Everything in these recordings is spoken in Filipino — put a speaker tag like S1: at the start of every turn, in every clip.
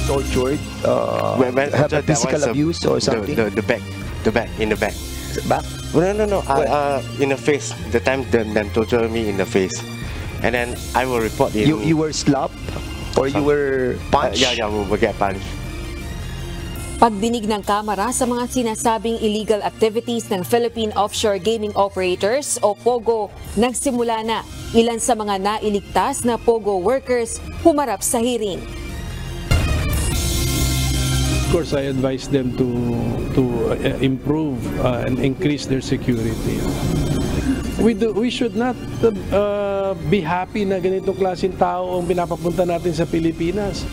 S1: tortured? Have a physical abuse or something?
S2: The back, in the back.
S1: Back?
S2: No. In the face. The time then torture me in the face, and then I will report in.
S1: You were slapped or you were punched?
S2: Yeah, we will get punched.
S3: Pagdinig ng Kamara sa mga sinasabing illegal activities ng Philippine Offshore Gaming Operators o POGO, nagsimula na. Ilan sa mga nailigtas na POGO workers humarap sa hearing.
S4: Of course, I advise them to improve and increase their security. We should not be happy na ganitong klaseng tao ang pinapapunta natin sa Pilipinas.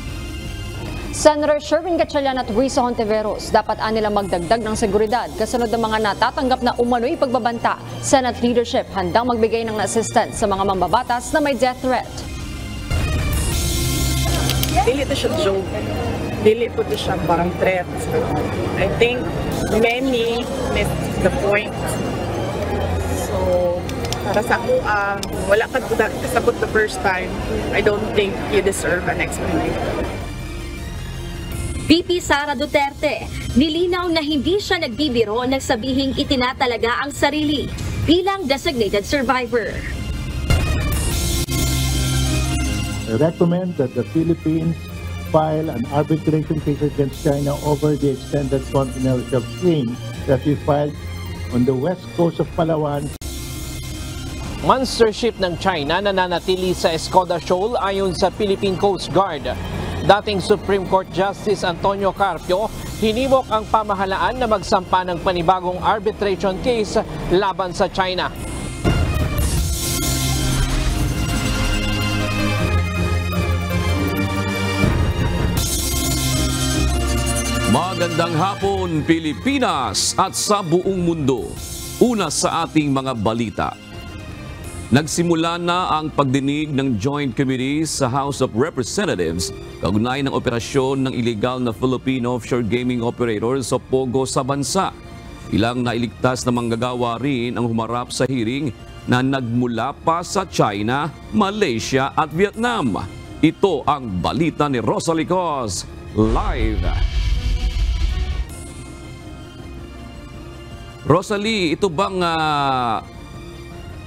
S5: Senator Sherwin Gatchalian at Risa Hontiveros, dapat nilang magdagdag ng seguridad kasunod ng mga natatanggap na umano'y pagbabanta. Senate leadership handang magbigay ng assistance sa mga mambabatas na may death threat.
S6: Dili ito siya joke. Dili po ito siya parang threat. I think many missed the point. So, para sa ako, wala ka kasabot the first time. I don't think you deserve an explanation.
S7: VP Sara Duterte, nilinaw na hindi siya nagbibiro nagsabihing itinatalaga ang sarili bilang designated survivor.
S8: I recommend that the Philippines file an arbitration case against China over the extended container shelf claim that we filed on the west coast of Palawan.
S9: Monster ship ng China nananatili sa Escoda Shoal ayon sa Philippine Coast Guard. Dating Supreme Court Justice Antonio Carpio, hinimok ang pamahalaan na magsampa ng panibagong arbitration case laban sa China.
S10: Magandang hapon, Pilipinas at sa buong mundo. Una sa ating mga balita. Nagsimula na ang pagdinig ng Joint Committee sa House of Representatives kaugnay ng operasyon ng illegal na Philippine Offshore Gaming Operators o POGO sa bansa. Ilang nailigtas na manggagawa rin ang humarap sa hearing na nagmula pa sa China, Malaysia at Vietnam. Ito ang balita ni Rosalie Cos, live. Rosalie, ito bang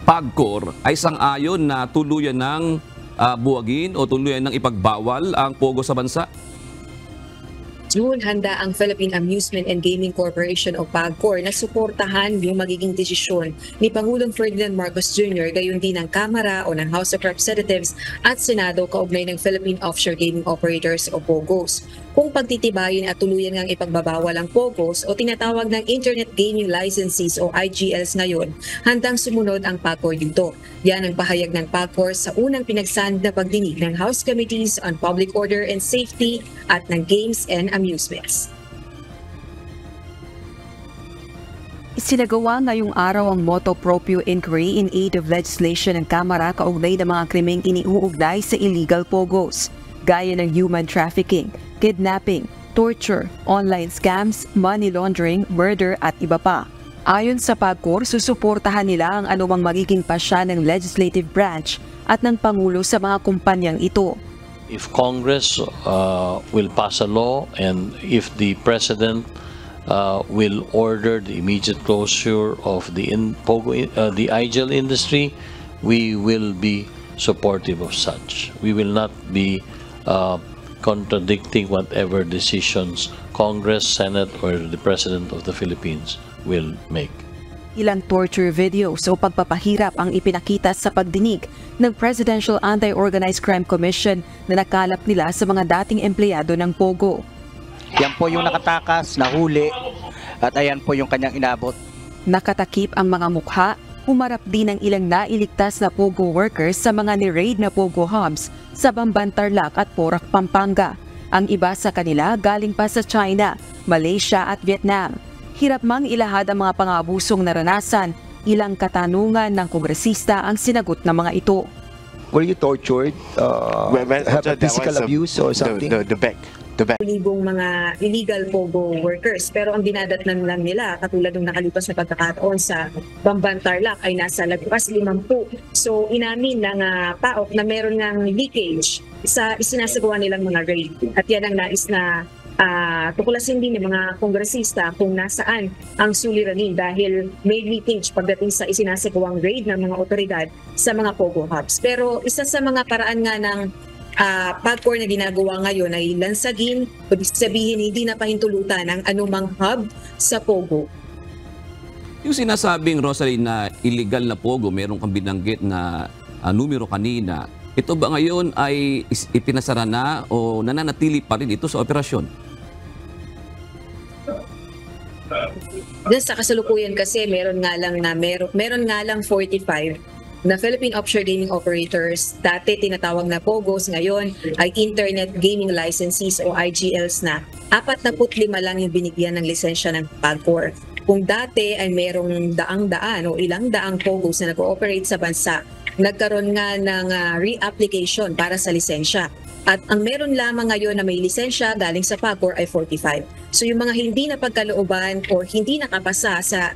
S10: PAGCOR ay sang-ayon na tuluyan ng buwagin o tuluyan ng ipagbawal ang POGO sa bansa?
S3: June, handa ang Philippine Amusement and Gaming Corporation o PAGCOR na suportahan yung magiging desisyon ni Pangulong Ferdinand Marcos Jr. gayon din ng Kamara o ng House of Representatives at Senado kaugnay ng Philippine Offshore Gaming Operators o POGOs. Kung pagtitibayin at tuluyan ngang ipagbabawal ang POGOs o tinatawag ng Internet Gaming Licenses o IGLs ngayon, handang sumunod ang PAGCOR dito. Yan ang pahayag ng PAGCOR sa unang pinagsand na pagdinig ng House Committees on Public Order and Safety at ng Games and Amusements.
S11: Isinagawa ngayong araw ang motu proprio inquiry in aid of legislation ng Kamara kaugnay ng mga krimeng iniuugnay sa illegal POGOs, gaya ng human trafficking, kidnapping, torture, online scams, money laundering, murder at iba pa. Ayon sa PAGCOR, susuportahan nila ang anumang magiging pasya ng legislative branch at ng Pangulo sa mga kumpanyang ito.
S12: If Congress will pass a law and if the President will order the immediate closure of the IGL industry, we will be supportive of such. We will not be contradicting whatever decisions Congress, Senate, or the President of the Philippines will make.
S11: Ilang torture videos o pagpapahirap ang ipinakita sa pagdinig ng Presidential Anti-Organized Crime Commission na nakalap nila sa mga dating empleyado ng POGO.
S13: Yan po yung nakatakas, nahuli, at ayan po yung kanyang inabot.
S11: Nakatakip ang mga mukha, humarap din ang ilang nailigtas na POGO workers sa mga ni-raid na POGO hubs sa Bamban, Tarlac at Porac, Pampanga. Ang iba sa kanila galing pa sa China, Malaysia at Vietnam. Hirap mang ilahad ang mga pang-abusong naranasan, ilang katanungan ng kongresista ang sinagot ng mga ito.
S1: Were you tortured? Have a physical abuse or something?
S2: The back.
S3: Libong mga illegal POGO workers, pero ang dinadatnan lang nila katulad ng nakalipas na pagkakataon sa Bamban, Tarlac ay nasa lagpas 50. So inamin ng PAOK na meron ng leakage isinasagawa nilang mga raid. At yan ang nais na tuklasin din ng mga kongresista kung nasaan ang suliranin dahil may leakage pagdating sa isinasagawang raid ng mga otoridad sa mga POGO hubs. Pero isa sa mga paraan nga ng PAGCOR na ginagawa ngayon ay lansagin, ibig sabihin hindi na pahintulutan ang anumang hub sa POGO.
S10: Yung sinasabing, Rosalie, na illegal na POGO, meron kang binanggit na numero kanina. Ito ba ngayon ay ipinasara na o nananatili pa rin ito sa operasyon?
S3: Sa kasalukuyan kasi meron nga lang 45 na Philippine Offshore Gaming Operators. Dati tinatawag na POGOs, ngayon ay Internet Gaming Licensees o IGLs na. 45 lang yung binigyan ng lisensya ng PAGCOR. Kung dati ay merong daang-daan o ilang daang POGOs na nag-ooperate sa bansa, nagkaroon nga ng re-application para sa lisensya. At ang meron lamang ngayon na may lisensya galing sa PAGCOR ay 45. So yung mga hindi na pagkalooban o hindi nakapasa sa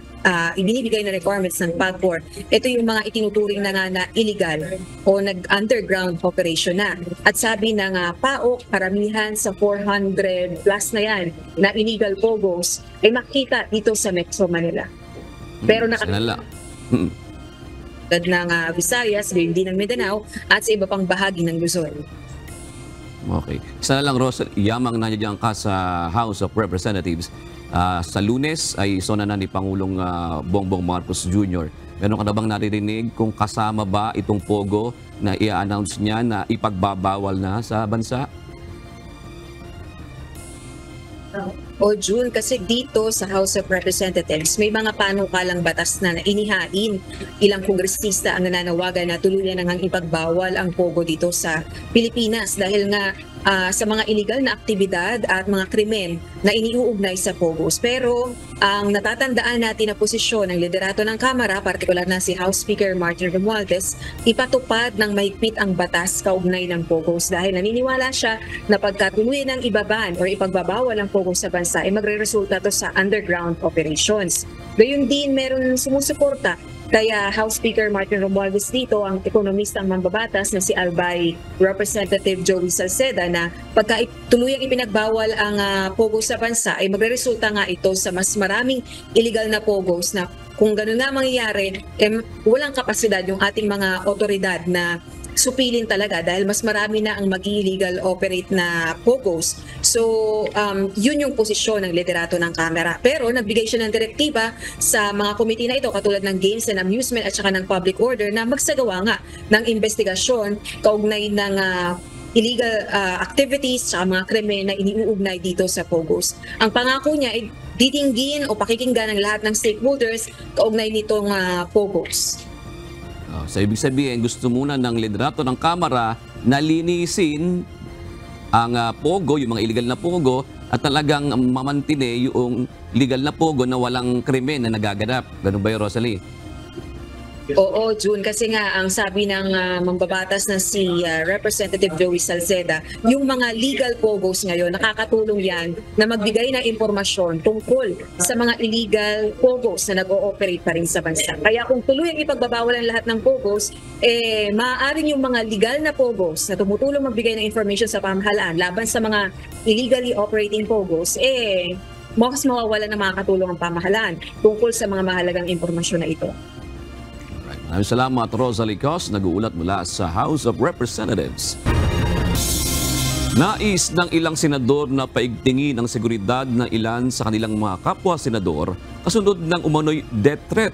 S3: ibinibigay na requirements ng PAGCOR, ito yung mga itinuturing na nga na illegal o nag-underground operation na. At sabi ng PAOK, karamihan sa 400 plus na yan na illegal POGOs ay makita dito sa Metro Manila. Pero ng Visayas, din ng Mindanao at sa iba pang bahagi ng Luzon.
S10: Okay. Isa na lang, Rosalie, yamang nandiyan ka sa House of Representatives. Sa Lunes ay sona na ni Pangulong Bongbong Marcos Jr. Meron ka na bang naririnig kung kasama ba itong POGO na i-announce niya na ipagbabawal na sa bansa?
S3: O June, kasi dito sa House of Representatives may mga panukalang batas na inihain. Ilang kongresista ang nananawagan na tuluyan nang ipagbawal ang POGO dito sa Pilipinas dahil nga sa mga illegal na aktibidad at mga krimen na iniuugnay sa POGOs. Pero ang natatandaan natin na posisyon ng liderato ng Kamara, partikular na si House Speaker Martin Romualdez, ipatupad ng mahigpit ang batas kaugnay ng POGOs dahil naniniwala siya na pagkatuluyan ng ibaban o ipagbabawal ang POGOs sa bansa ay magre-resulta to sa underground operations. Gayun din meron sumusuporta kaya House Speaker Martin Romualdez dito ang ekonomistang mambabatas na si Albay Representative Joey Salceda na pagka tuluyang ipinagbawal ang POGO sa bansa ay magre-resulta nga ito sa mas maraming illegal na POGOs na kung gano'n nga mangyayari, walang kapasidad yung ating mga otoridad na supilin talaga dahil mas marami na ang mag-illegal operate na POGOs. So, yun yung posisyon ng liderato ng Kamara. Pero nagbigay siya ng direktiba sa mga komite na ito katulad ng Games and Amusement at saka ng Public Order na magsagawa nga ng investigasyon kaugnay ng illegal activities at mga krimen na iniuugnay dito sa POGOs. Ang pangako niya ay titinggin o pakikinggan ng lahat ng stakeholders kaugnay nitong POGOs.
S10: So, ibig sabihin, gusto muna ng liderato ng Kamara na linisin ang POGO, yung mga illegal na POGO, at talagang mamantine yung legal na POGO na walang krimen na nagaganap. Ganun ba yun, Rosalie?
S3: Oo, June, kasi nga ang sabi ng mambabatas na si Representative Joey Salceda, yung mga legal POGOs ngayon, nakakatulong yan na magbigay ng impormasyon tungkol sa mga illegal POGOs na nag-ooperate pa rin sa bansa. Kaya kung tuluyang ipagbabawal ang lahat ng POGOs, maaaring yung mga legal na POGOs na tumutulong magbigay ng information sa pamahalaan laban sa mga illegally operating POGOs, mas mawawala na makakatulong ang pamahalaan tungkol sa mga mahalagang impormasyon na ito.
S10: Maraming salamat, Rosalie Cos, nag-uulat mula sa House of Representatives. Nais ng ilang senador na paigtingin ang seguridad ng ilan sa kanilang mga kapwa-senador kasunod ng umano'y death threat.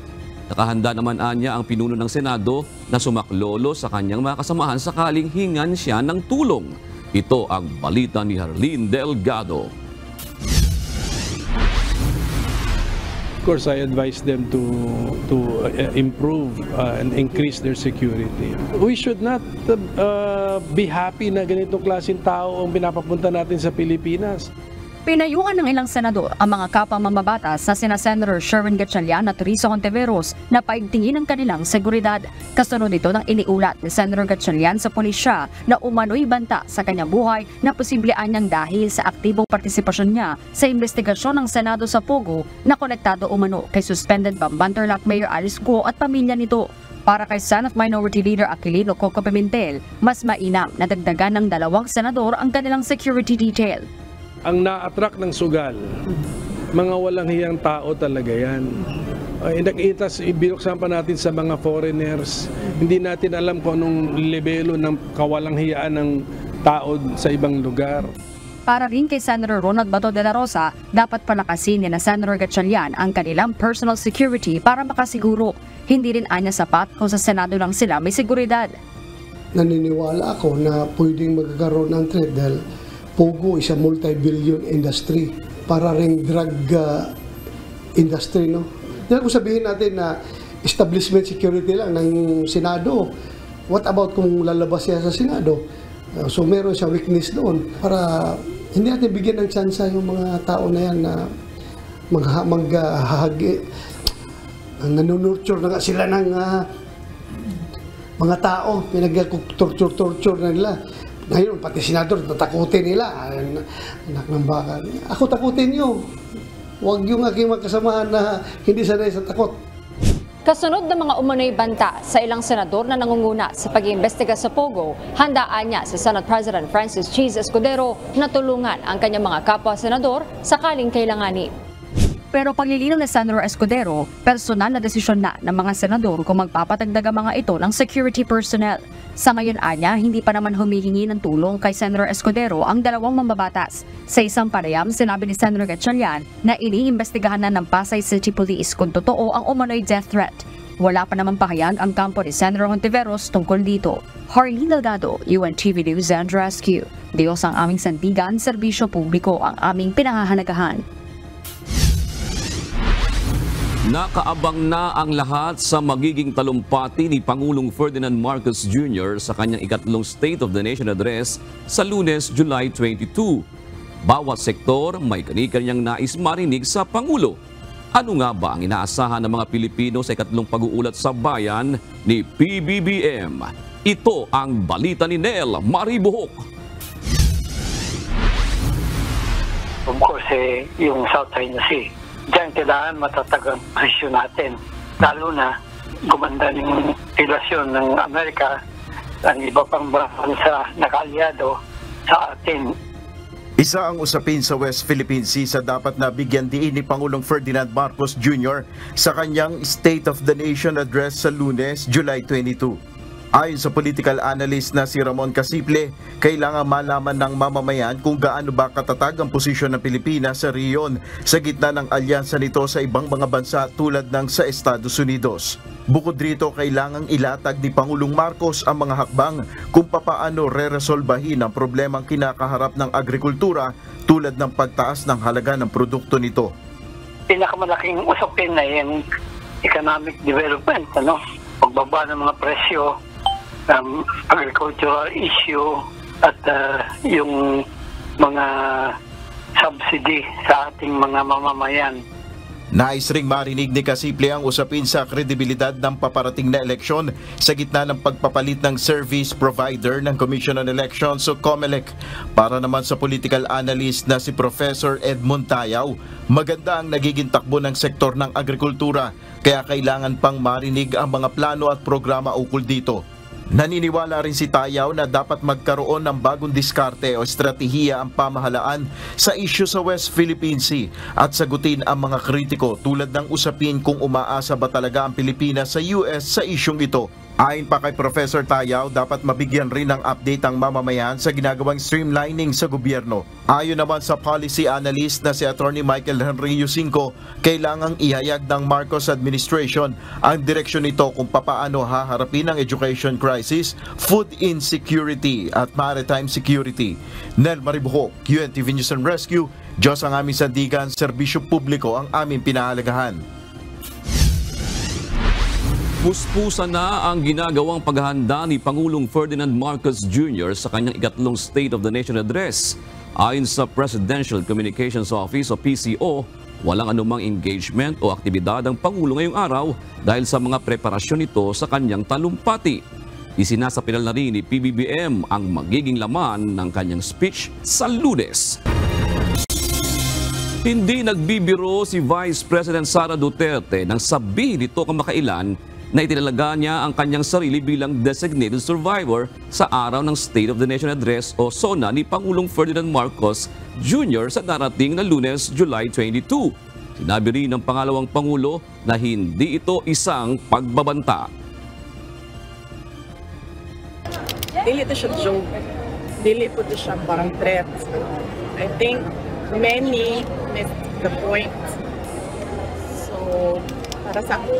S10: Nakahanda naman anya ang pinuno ng Senado na sumaklolo sa kanyang mga kasamahan sakaling hingan siya ng tulong. Ito ang balita ni Harleen Delgado.
S4: Of course, I advise them to improve and increase their security. We should not be happy na ganitong klaseng tao ang pinapapunta natin sa Pilipinas.
S5: Pinayuhan ng ilang senador ang mga kapwa-mambabatas sa sina Senator Sherwin Gatchalian at Risa Hontiveros na paigtingin ang kanilang seguridad. Kasunod ito ng iniulat ni Senator Gatchalian sa pulisya na umano'y banta sa kanyang buhay na posible anyang dahil sa aktibong partisipasyon niya sa investigasyon ng Senado sa POGO na konektado umano kay suspended Bamban Tarlac Mayor Alice Guo at pamilya nito. Para kay Senate Minority Leader Aquilino Coco Pimentel, mas mainam na dagdagan ng 2 senador ang kanilang security detail.
S4: Ang na-attract ng sugal, mga walang hiyang tao talaga yan. Binuksan pa natin sa mga foreigners, hindi natin alam kung anong lebelo ng kawalang hiyaan ng tao sa ibang lugar.
S5: Para rin kay Senator Ronald Bato de la Rosa, dapat palakasin ni na Senator Gatchalian ang kanilang personal security para makasiguro. Hindi rin anya sapat kung sa Senado lang sila may seguridad.
S14: Naniniwala ako na pwedeng magkakaroon ng threat dahil Pogo is a multi-billion industry. Para ring drug industry, no? Kung sabihin natin na establishment security lang ng Senado, what about kung lalabas siya sa Senado? So meron siya weakness doon para hindi natin bigyan ng tsansa yung mga tao na yan na nanunurture na nga sila ng mga tao, pinag-torture na nila. Ngayon, pati senador, tatakutin nila. Anak ng baka. Ako takutin nyo. Huwag yung aking magkasamahan na hindi sanay sa takot.
S5: Kasunod ng mga umano'y banta sa ilang senador na nangunguna sa pag-iimbestiga sa Pogo, handaan niya si Senate President Francis Cheese Escudero na tulungan ang kanyang mga kapwa-senador sakaling kailanganin. Pero paglilinaw ni Senator Escudero, personal na desisyon na ng mga senador kung magpapatagdag ang mga ito ng security personnel. Sa ngayon anya, hindi pa naman humihingi ng tulong kay Senator Escudero ang 2 mambabatas. Sa isang panayam, sinabi ni Senator Gatchalian na iniimbestigahan na ng Pasay City Police kung totoo ang umano'y death threat. Wala pa naman pahayag ang kampo ni Senator Hontiveros tungkol dito. Harleen Delgado, UNTV News and Rescue. Diyos ang aming sandigan, serbisyo publiko ang aming pinahahalagahan.
S10: Nakaabang na ang lahat sa magiging talumpati ni Pangulong Ferdinand Marcos Jr. sa kanyang ikatlong State of the Nation Address sa Lunes, July 22. Bawat sektor may kani-kanyang nais marinig sa Pangulo. Ano nga ba ang inaasahan ng mga Pilipino sa ikatlong pag-uulat sa bayan ni PBBM? Ito ang balita ni Nel Maribuhok.
S15: Of course, yung South China Sea. Diyan kailangan matatag ang posisyon natin. Lalo na gumanda ng relasyon ng Amerika ang iba pang bansa na kaalyado sa atin.
S16: Isa ang usapin sa West Philippine Sea sa dapat na bigyan diin ni Pangulong Ferdinand Marcos Jr. sa kanyang State of the Nation Address sa Lunes, July 22. Ayon sa political analyst na si Ramon Casiple, kailangan malaman ng mamamayan kung gaano ba katatag ang posisyon ng Pilipinas sa riyon sa gitna ng alyansa nito sa ibang mga bansa tulad ng sa Estados Unidos. Bukod rito, kailangang ilatag ni Pangulong Marcos ang mga hakbang kung papaano re-resolbahin ang problemang kinakaharap ng agrikultura tulad ng pagtaas ng halaga ng produkto nito.
S15: Pinakamalaking usapin na yung economic development, pagbaba ng mga presyo, agricultural issue at yung mga subsidy sa ating mga mamamayan.
S16: Nais ring marinig ni Casiple ang usapin sa kredibilidad ng paparating na eleksyon sa gitna ng pagpapalit ng service provider ng Commission on Elections o COMELEC. Para naman sa political analyst na si Professor Edmund Tayaw, maganda ang nagiging takbo ng sektor ng agrikultura kaya kailangan pang marinig ang mga plano at programa ukol dito. Naniniwala rin si Tayaw na dapat magkaroon ng bagong diskarte o estratehiya ang pamahalaan sa isyu sa West Philippine Sea at sagutin ang mga kritiko tulad ng usapin kung umaasa ba talaga ang Pilipinas sa US sa isyong ito. Ayon pa kay Professor Tayaw, dapat mabigyan rin ng update ang mamamayan sa ginagawang streamlining sa gobyerno. Ayon naman sa policy analyst na si Attorney Michael Henry Yusinko, kailangang ihayag ng Marcos administration ang direksyon nito kung papaano haharapin ang education crisis, food insecurity at maritime security. Nel Maribuhok, UNTV News and Rescue. Diyos ang aming sandigan, serbisyo publiko ang aming pinahalagahan.
S10: Puspusan na ang ginagawang paghahanda ni Pangulong Ferdinand Marcos Jr. sa kanyang ikatlong State of the Nation Address. Ayon sa Presidential Communications Office o PCO, walang anumang engagement o aktibidad ang Pangulo ngayong araw dahil sa mga preparasyon nito sa kanyang talumpati. Isinasapilal na rin ni PBBM ang magiging laman ng kanyang speech sa Lunes. Hindi nagbibiro si Vice President Sara Duterte nang sabihin nito kamakailan na itinalaga niya ang kanyang sarili bilang designated survivor sa araw ng State of the Nation Address o SONA ni Pangulong Ferdinand Marcos Jr. sa darating na Lunes, July 22. Sinabi rin ng pangalawang Pangulo na hindi ito isang pagbabanta.
S6: Dili ito siya joke. Dili po ito siya parang threat. I think many missed the point. So, para sa ako,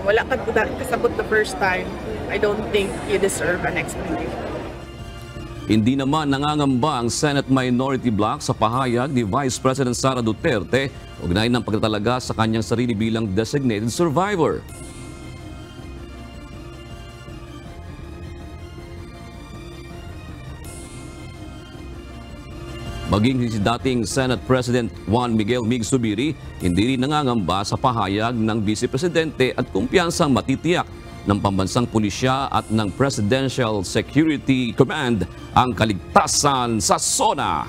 S6: wala ka kasabot the first time, I don't think you deserve an explanation.
S10: Hindi naman nangangamba ang Senate Minority Bloc sa pahayag ni Vice President Sara Duterte ugnay ng pagtatalaga sa kanyang sarili bilang designated survivor. Maging si dating Senate President Juan Miguel Mig Zubiri, hindi rin nangangamba sa pahayag ng Vice Presidente at kumpiyansang matitiyak ng pambansang pulisya at ng Presidential Security Command ang kaligtasan sa SONA.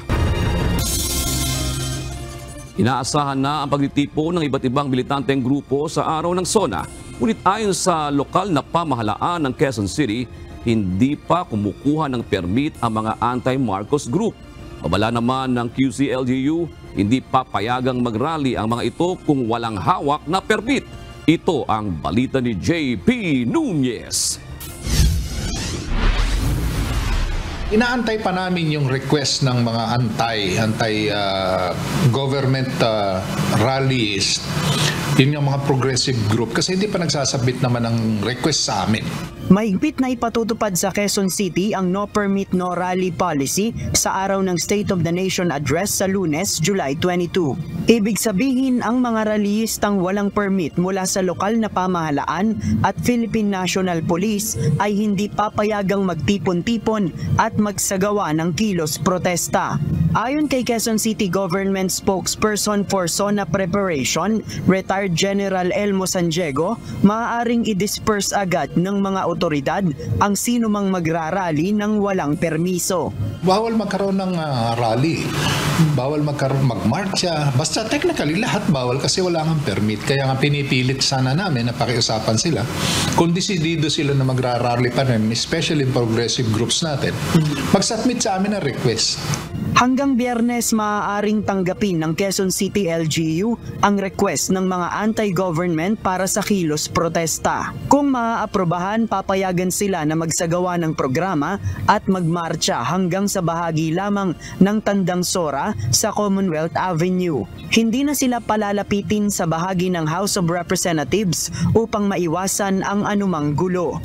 S10: Inaasahan na ang pagtitipo ng iba't ibang militanteng grupo sa araw ng SONA, ngunit ayon sa lokal na pamahalaan ng Quezon City, hindi pa kumukuha ng permit ang mga anti-Marcos group. Babala naman ng QCLGU, hindi papayagang mag-rally ang mga ito kung walang hawak na permit. Ito ang balita ni JP Nunez.
S17: Inaantay pa namin yung request ng mga anti-government rallies. Yun yung mga progressive group kasi hindi pa nagsasubmit naman ng request sa amin.
S18: Mahigpit na ipatutupad sa Quezon City ang no permit no rally policy sa araw ng State of the Nation Address sa Lunes, July 22. Ibig sabihin ang mga rallyistang walang permit mula sa lokal na pamahalaan at Philippine National Police ay hindi papayagang magtipon-tipon at magsagawa ng kilos protesta. Ayon kay Quezon City Government Spokesperson for SONA Preparation, Retired General Elmo Sandiego, maaaring i-disperse agad ng mga otoridad ang sino mang magrarally ng walang permiso.
S17: Bawal magkaroon ng rally, bawal magmarcha, basta technically lahat bawal kasi wala kang permit. Kaya nga pinipilit sana namin na pakiusapan sila. Kung desidido sila na magrarally pa rin, especially in progressive groups natin, mag-submit sa amin ng request.
S18: Hanggang Biyernes, maaaring tanggapin ng Quezon City LGU ang request ng mga anti-government para sa kilos protesta. Kung maaaprobahan, papayagan sila na magsagawa ng programa at magmarcha hanggang sa bahagi lamang ng Tandang Sora sa Commonwealth Avenue. Hindi na sila palalapitin sa bahagi ng House of Representatives upang maiwasan ang anumang gulo.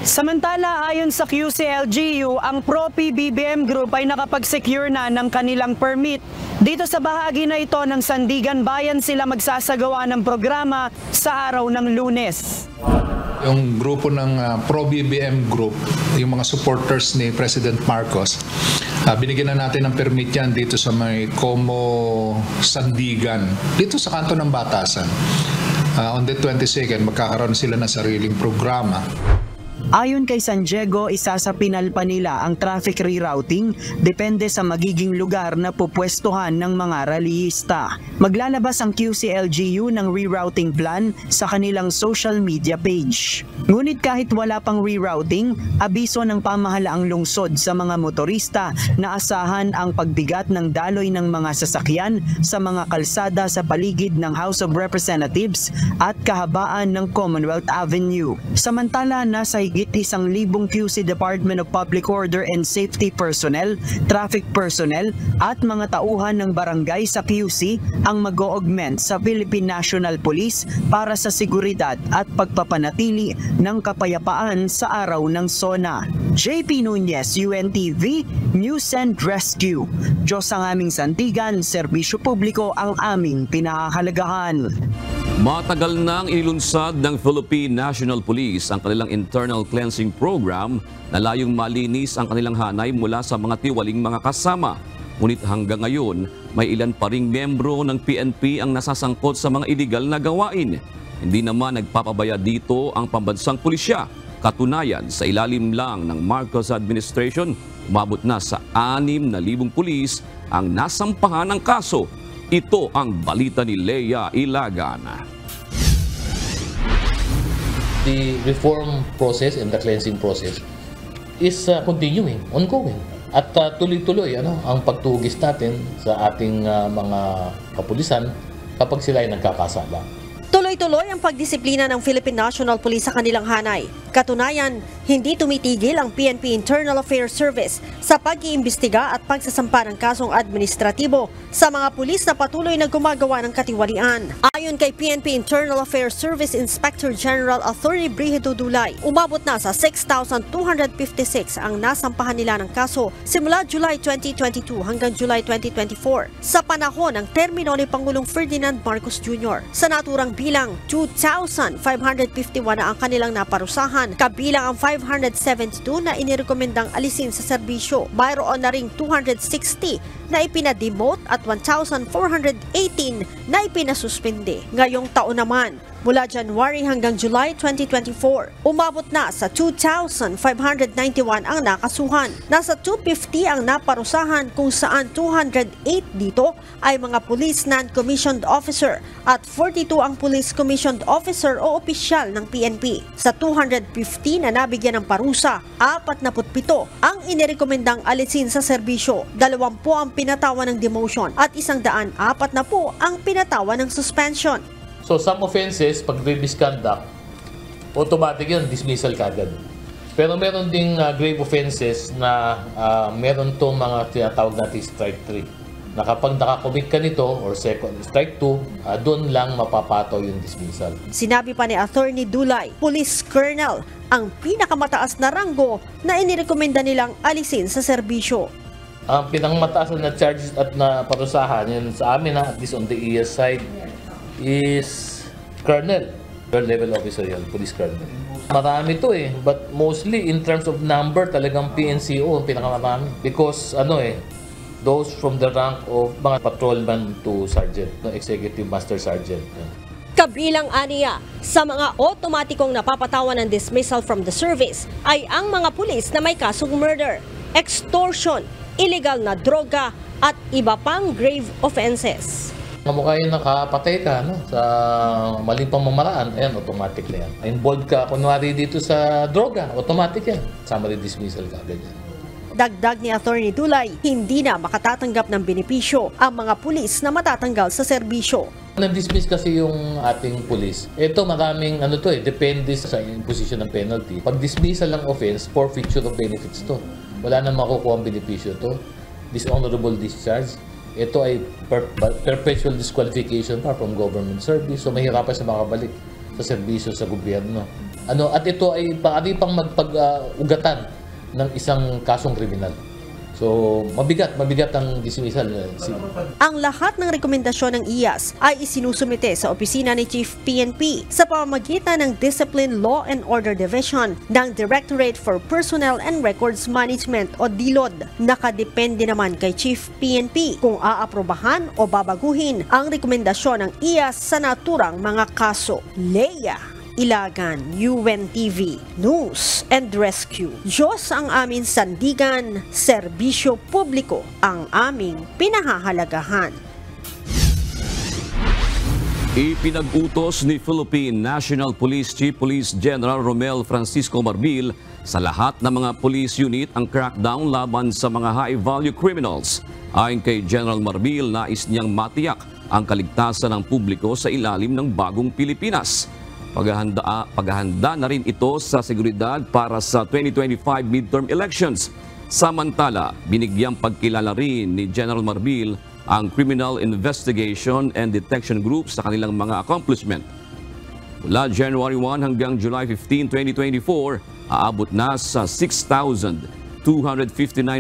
S18: Samantala, ayon sa QCLGU, ang Pro-PBBM Group ay nakapag-secure na ng kanilang permit. Dito sa bahagi na ito ng Sandigan Bayan sila magsasagawa ng programa sa araw ng Lunes.
S17: Yung grupo ng Pro-BBM Group, yung mga supporters ni President Marcos, binigyan na natin ng permit yan dito sa may Como Sandigan, dito sa kanto ng Batasan. On the 22nd, magkakaroon sila ng sariling programa.
S18: Ayon kay Sandiego, isa sa pinalpa nila ang traffic rerouting depende sa magiging lugar na pupwestuhan ng mga rallyista. Maglalabas ang QCLGU ng rerouting plan sa kanilang social media page. Ngunit kahit wala pang rerouting, abiso ng pamahalaang lungsod sa mga motorista na asahan ang pagbigat ng daloy ng mga sasakyan sa mga kalsada sa paligid ng House of Representatives at kahabaan ng Commonwealth Avenue. Samantala, nasa higit 1,000 QC Department of Public Order and Safety personnel, traffic personnel at mga tauhan ng barangay sa QC ang mag-o-augment sa Philippine National Police para sa seguridad at pagpapanatili ng kapayapaan sa araw ng SONA. JP Nunez, UNTV, News and Rescue. Diyos ang aming sandigan, serbisyo publiko ang aming pinahahalagahan.
S10: Matagal nang inilunsad ng Philippine National Police ang kanilang internal cleansing program na layong malinis ang kanilang hanay mula sa mga tiwaling mga kasama. Ngunit hanggang ngayon, may ilan pa ring membro ng PNP ang nasasangkot sa mga illegal na gawain. Hindi naman nagpapabaya dito ang pambansang pulisya. Katunayan, sa ilalim lang ng Marcos administration, umabot na sa 6,000 pulis ang nasampahan ng kaso. Ito ang balita ni Lea Ilagan.
S19: the reform process and the cleansing process is continuing, ongoing. At tuloy-tuloy ang pagtugis natin sa ating mga kapulisan kapag sila ay nagkakasala.
S20: Tuloy-tuloy ang pagdisiplina ng Philippine National Police sa kanilang hanay. Katunayan, hindi tumitigil ang PNP Internal Affairs Service sa pag-iimbestiga at pagsasampa ng kasong administratibo sa mga pulis na patuloy na gumagawa ng katiwalian. Ayon kay PNP Internal Affairs Service Inspector General Atty. Brigido Dulay, umabot na sa 6,256 ang nasampahan nila ng kaso simula July 2022 hanggang July 2024 sa panahon ng termino ni Pangulong Ferdinand Marcos Jr. Sa naturang bilang, 2,551 na ang kanilang naparusahan, kabilang ang 572 na inirekomendang alisin sa serbisyo. Mayroon na ring 260 na ipinademote at 1,418 na ipinasuspende. Ngayong taon naman, mula January hanggang July 2024, umabot na sa 2,591 ang nakasuhan. Nasa 250 ang naparusahan kung saan 208 dito ay mga police non-commissioned officer at 42 ang police commissioned officer o opisyal ng PNP. Sa 250 na nabigyan ng parusa, 47 ang inirekomendang alisin sa serbisyo, 20 ang pinatawan ng demotion at 140 ang pinatawan ng suspension.
S19: So some offenses, pag misconduct, automatic yun, dismissal kagad. Pero meron ding grave offenses na meron itong mga tinatawag natin strike 3. Na kapag nakakommit ka nito or second strike 2, doon lang mapapataw yung dismissal. Sinabi pa ni Atty. Dulay, Police Colonel ang pinakamataas na ranggo na inirekomenda nilang alisin sa serbisyo. Ang pinakamataas na charges at na parusahan yun sa amin, at least on the ES side, is Colonel. Third level officer yan, Police Colonel. Marami to but mostly in terms of number, talagang PNCO ang pinakamarami. Because those from the rank of mga patrolman to sergeant, executive master sergeant.
S20: Kabilang aniya sa mga otomatikong napapatawan ng dismissal from the service ay ang mga pulis na may kasong murder, extortion, illegal na droga at iba pang grave offenses.
S19: Kamukha yung nakapatay ka sa maling pamamaraan, ayan, automatic na yan. Involved ka, kunwari dito sa droga, automatic yan. Summary dismissal ka, ganyan.
S20: Dagdag ni Atty. Dulay, hindi na makatatanggap ng benepisyo ang mga pulis na matatanggal sa serbisyo.
S19: Na-dismiss kasi yung ating pulis. Ito maraming depende sa imposition ng penalty. Pag dismissal ng offense, forfeiture of benefits to. Wala na makukuha ang benepisyo to. Dishonorable discharge. Ito ay perpetual disqualification from government service. So mahirapan sa makabalik sa serbisyo sa gobyerno. At ito ay paari pang magpag-ugatan ng isang kasong kriminal. So mabigat ang dismissal.
S20: Ang lahat ng rekomendasyon ng IAS ay isinusumite sa opisina ni Chief PNP sa pamamagitan ng Discipline Law and Order Division ng Directorate for Personnel and Records Management o DILOD. Nakadepende naman kay Chief PNP kung aaprobahan o babaguhin ang rekomendasyon ng IAS sa naturang mga kaso. Leia Ilagan, UNTV, News and Rescue. Diyos ang aming sandigan, serbisyo publiko ang aming pinahahalagahan.
S10: Ipinag-utos ni Philippine National Police Chief Police General Romel Francisco Marbil sa lahat ng mga police unit ang crackdown laban sa mga high-value criminals. Ayon kay General Marbil, nais niyang matiyak ang kaligtasan ng publiko sa ilalim ng bagong Pilipinas. Paghahanda na rin ito sa seguridad para sa 2025 midterm elections. Samantala, binigyang pagkilala rin ni General Marbil ang Criminal Investigation and Detection Group sa kanilang mga accomplishment. Mula January 1 hanggang July 15, 2024, aabot na sa 6,259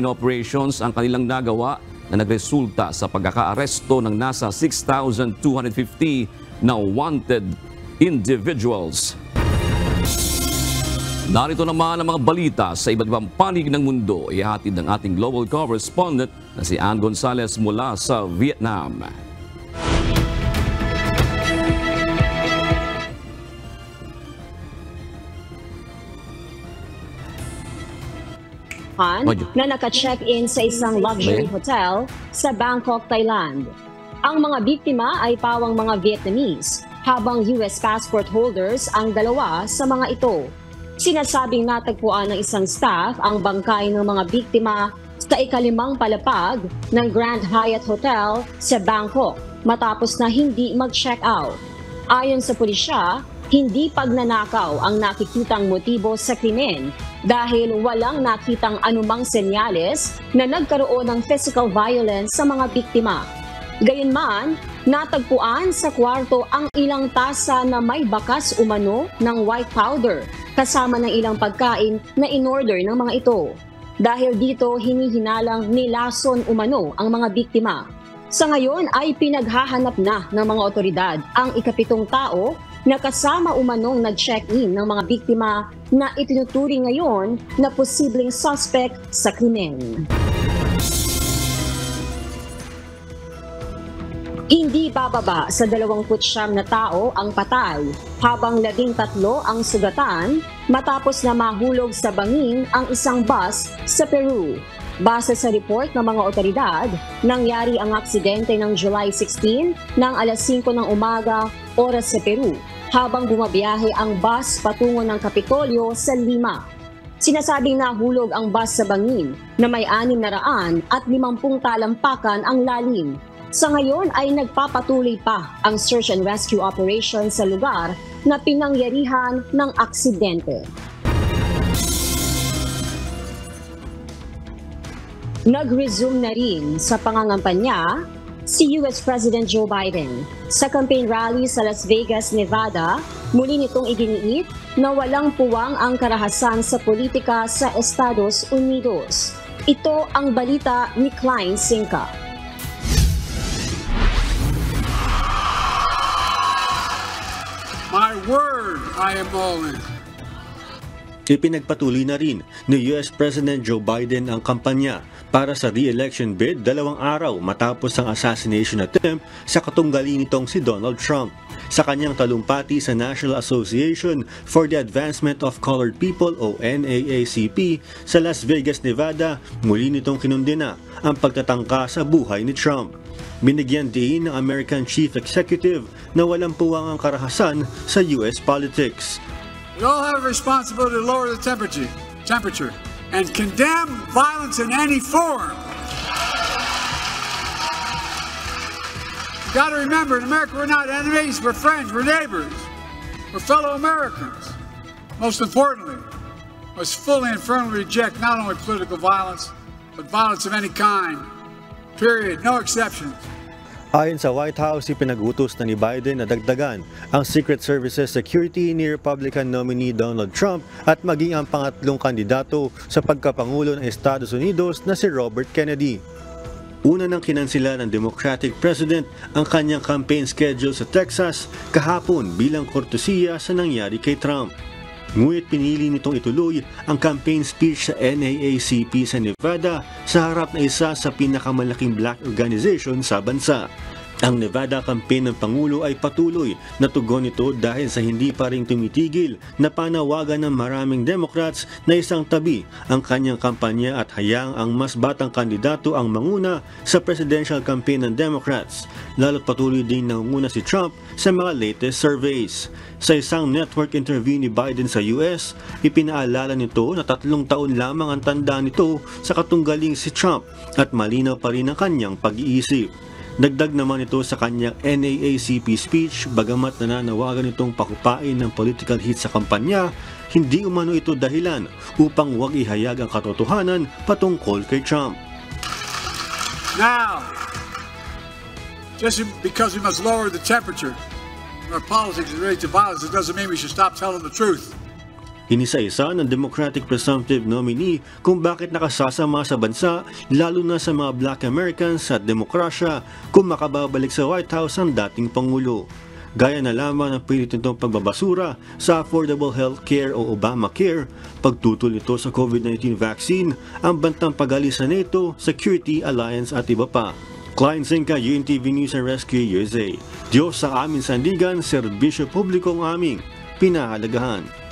S10: operations ang kanilang nagawa na nagresulta sa pagkakaaresto ng nasa 6,250 na wanted individuals. Narito naman ang mga balita sa iba't ibang panig ng mundo. Ihatid ng ating global correspondent na si Ann Gonzalez mula sa Vietnam.
S21: Na naka-check-in sa isang luxury hotel sa Bangkok, Thailand. Ang mga biktima ay pawang mga Vietnamese habang US passport holders ang dalawa sa mga ito. Sinasabing natagpuan ng isang staff ang bangkay ng mga biktima sa ikalimang palapag ng Grand Hyatt Hotel sa Bangkok matapos na hindi mag-check out. Ayon sa pulisya, hindi pagnanakaw ang nakikitang motibo sa krimen dahil walang nakitang anumang senyales na nagkaroon ng physical violence sa mga biktima. Gayunman, natagpuan sa kwarto ang ilang tasa na may bakas umano ng white powder kasama ng ilang pagkain na in-order ng mga ito. Dahil dito, hinihinalang nilason umano ang mga biktima. Sa ngayon ay pinaghahanap na ng mga otoridad ang ikapitong tao na kasama umanong nag-check-in ng mga biktima na itinuturing ngayon na posibleng suspect sa krimen. Hindi bababa sa 29 na tao ang patay habang 13 ang sugatan matapos na mahulog sa bangin ang isang bus sa Peru. Base sa report ng mga otoridad, nangyari ang aksidente ng July 16 ng alas 5 ng umaga oras sa Peru habang bumabiyahe ang bus patungo ng Kapitolyo sa Lima. Sinasabing nahulog ang bus sa bangin na may 650 talampakan ang lalim. Sa ngayon ay nagpapatuloy pa ang search and rescue operation sa lugar na pinangyarihan ng aksidente. Nag-resume na rin sa pangangampanya si US President Joe Biden. Sa campaign rally sa Las Vegas, Nevada, muli nitong iginiit na walang puwang ang karahasan sa politika sa Estados Unidos. Ito ang balita ni Klein Sinca.
S7: My word, I am all in.
S22: Ipinagpatuloy na rin ni US President Joe Biden ang kampanya para sa re-election bid 2 araw matapos ang assassination attempt sa katunggali nitong si Donald Trump. Sa kanyang talumpati sa National Association for the Advancement of Colored People o NAACP sa Las Vegas, Nevada, muli nitong kinundena ang pagtatangka sa buhay ni Trump. Binigyan din ng American Chief Executive na walang puwang ang karahasan sa US politics.
S7: We all have a responsibility to lower the temperature and condemn violence in any form. You got to remember, in America, we're not enemies, we're friends, we're neighbors, we're fellow Americans. Most importantly, must fully and firmly reject not only political violence, but violence of any kind. Period. No exceptions.
S22: Ayon sa White House, ipinag-utos na ni Biden na dagdagan ang Secret Services security ni Republican nominee Donald Trump at maging ang pangatlong kandidato sa pagkapangulo ng Estados Unidos na si Robert Kennedy. Una nang kinansila ng Democratic President ang kanyang campaign schedule sa Texas kahapon bilang kortesiya sa nangyari kay Trump. Ngunit pinili nitong ituloy ang campaign speech sa NAACP sa Nevada sa harap na isa sa pinakamalaking black organization sa bansa. Ang Nevada campaign ng Pangulo ay patuloy na tugon nito dahil sa hindi pa rin tumitigil na panawagan ng maraming Democrats na isang tabi ang kanyang kampanya at hayaang ang mas batang kandidato ang manguna sa presidential campaign ng Democrats, lalo't patuloy din nangunguna si Trump sa mga latest surveys. Sa isang network interview ni Biden sa US, ipinaalala nito na 3 taon lamang ang tanda nito sa katunggaling si Trump at malinaw pa rin ang kanyang pag-iisip. Dagdag naman ito sa kanyang NAACP speech, bagamat nananawagan itong pakupain ng political heat sa kampanya, hindi umano ito dahilan upang huwag ihayag ang katotohanan patungkol kay Trump.
S7: Now, just because we must lower the temperature in our politics and raise to violence, it doesn't mean we should stop telling the truth.
S22: Inisa-isa ng Democratic presumptive nominee kung bakit nakasasama sa bansa, lalo na sa mga Black Americans at demokrasya kung makababalik sa White House ang dating Pangulo. Gaya na lamang ng pilit nitong pagbabasura sa Affordable Health Care o Obamacare, pagtutol nito sa COVID-19 vaccine, ang bantang pag-alis sa NATO, Security Alliance at iba pa. Klein Sinca, UNTV News and Rescue, USA. Diyos sa aming sandigan, serbisyo publiko ang aming pinahalagahan.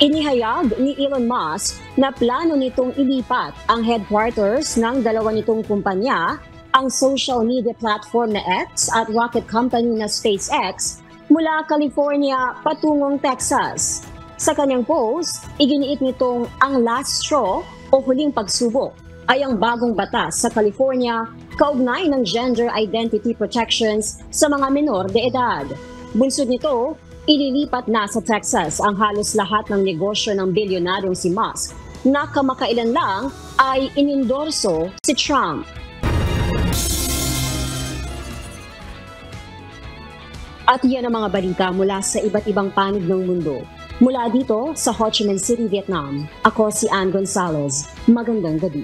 S21: Inihayag ni Elon Musk na plano nitong ilipat ang headquarters ng dalawa nitong kumpanya, ang social media platform na X at rocket company na SpaceX, mula California patungong Texas. Sa kanyang post, iginiit nitong ang last straw o huling pagsubok ay ang bagong batas sa California kaugnay ng gender identity protections sa mga menor de edad. Bunsod nito, ililipat na sa Texas ang halos lahat ng negosyo ng bilyonaryong si Musk na kamakailan lang ay inendorso si Trump. At yan ang mga balita mula sa iba't ibang panig ng mundo. Mula dito sa Ho Chi Minh City, Vietnam, ako si Ann Gonzalez. Magandang gabi.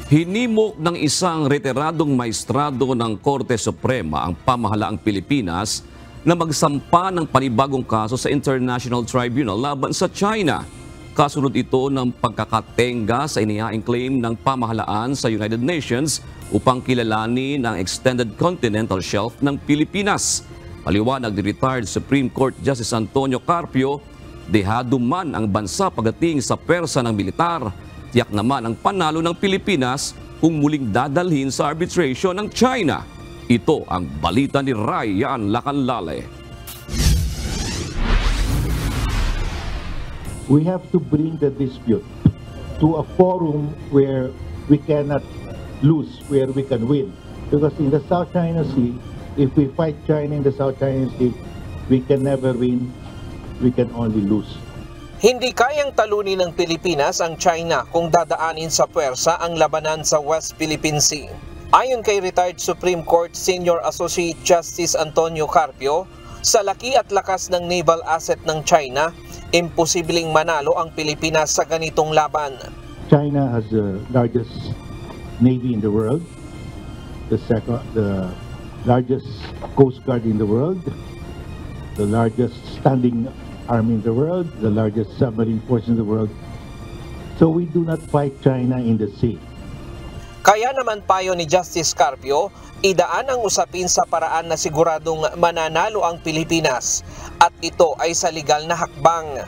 S10: Hinimok ng isang retiradong maestrado ng Korte Suprema ang pamahalaang Pilipinas na magsampa ng panibagong kaso sa International Tribunal laban sa China. Kasunod ito ng pagkakatenga sa inihaing claim ng pamahalaan sa United Nations upang kilalanin ang Extended Continental Shelf ng Pilipinas. Paliwanag ni retired Supreme Court Justice Antonio Carpio, dehado man ang bansa pagdating sa pwersa ng militar, tiyak naman ang panalo ng Pilipinas kung muling dadalhin sa arbitration ng China. Ito ang balita ni Ryan Lacanlale.
S8: We have to bring the dispute to a forum where we cannot lose, where we can win. Because in the South China Sea, if we fight China in the South China Sea, we can never win, we can only lose.
S9: Hindi kayang talunin ng Pilipinas ang China kung dadaanin sa puwersa ang labanan sa West Philippine Sea. Ayon kay retired Supreme Court Senior Associate Justice Antonio Carpio, sa laki at lakas ng naval asset ng China, imposibleng manalo ang Pilipinas sa ganitong laban.
S8: China has the largest navy in the world, the largest coast guard in the world, the largest standing army in the world, the largest submarine force in the world. So we do not fight China in the sea.
S9: Kaya naman payo ni Justice Carpio, idaan ang usapin sa paraan na siguradong mananalo ang Pilipinas at ito ay sa legal na hakbang.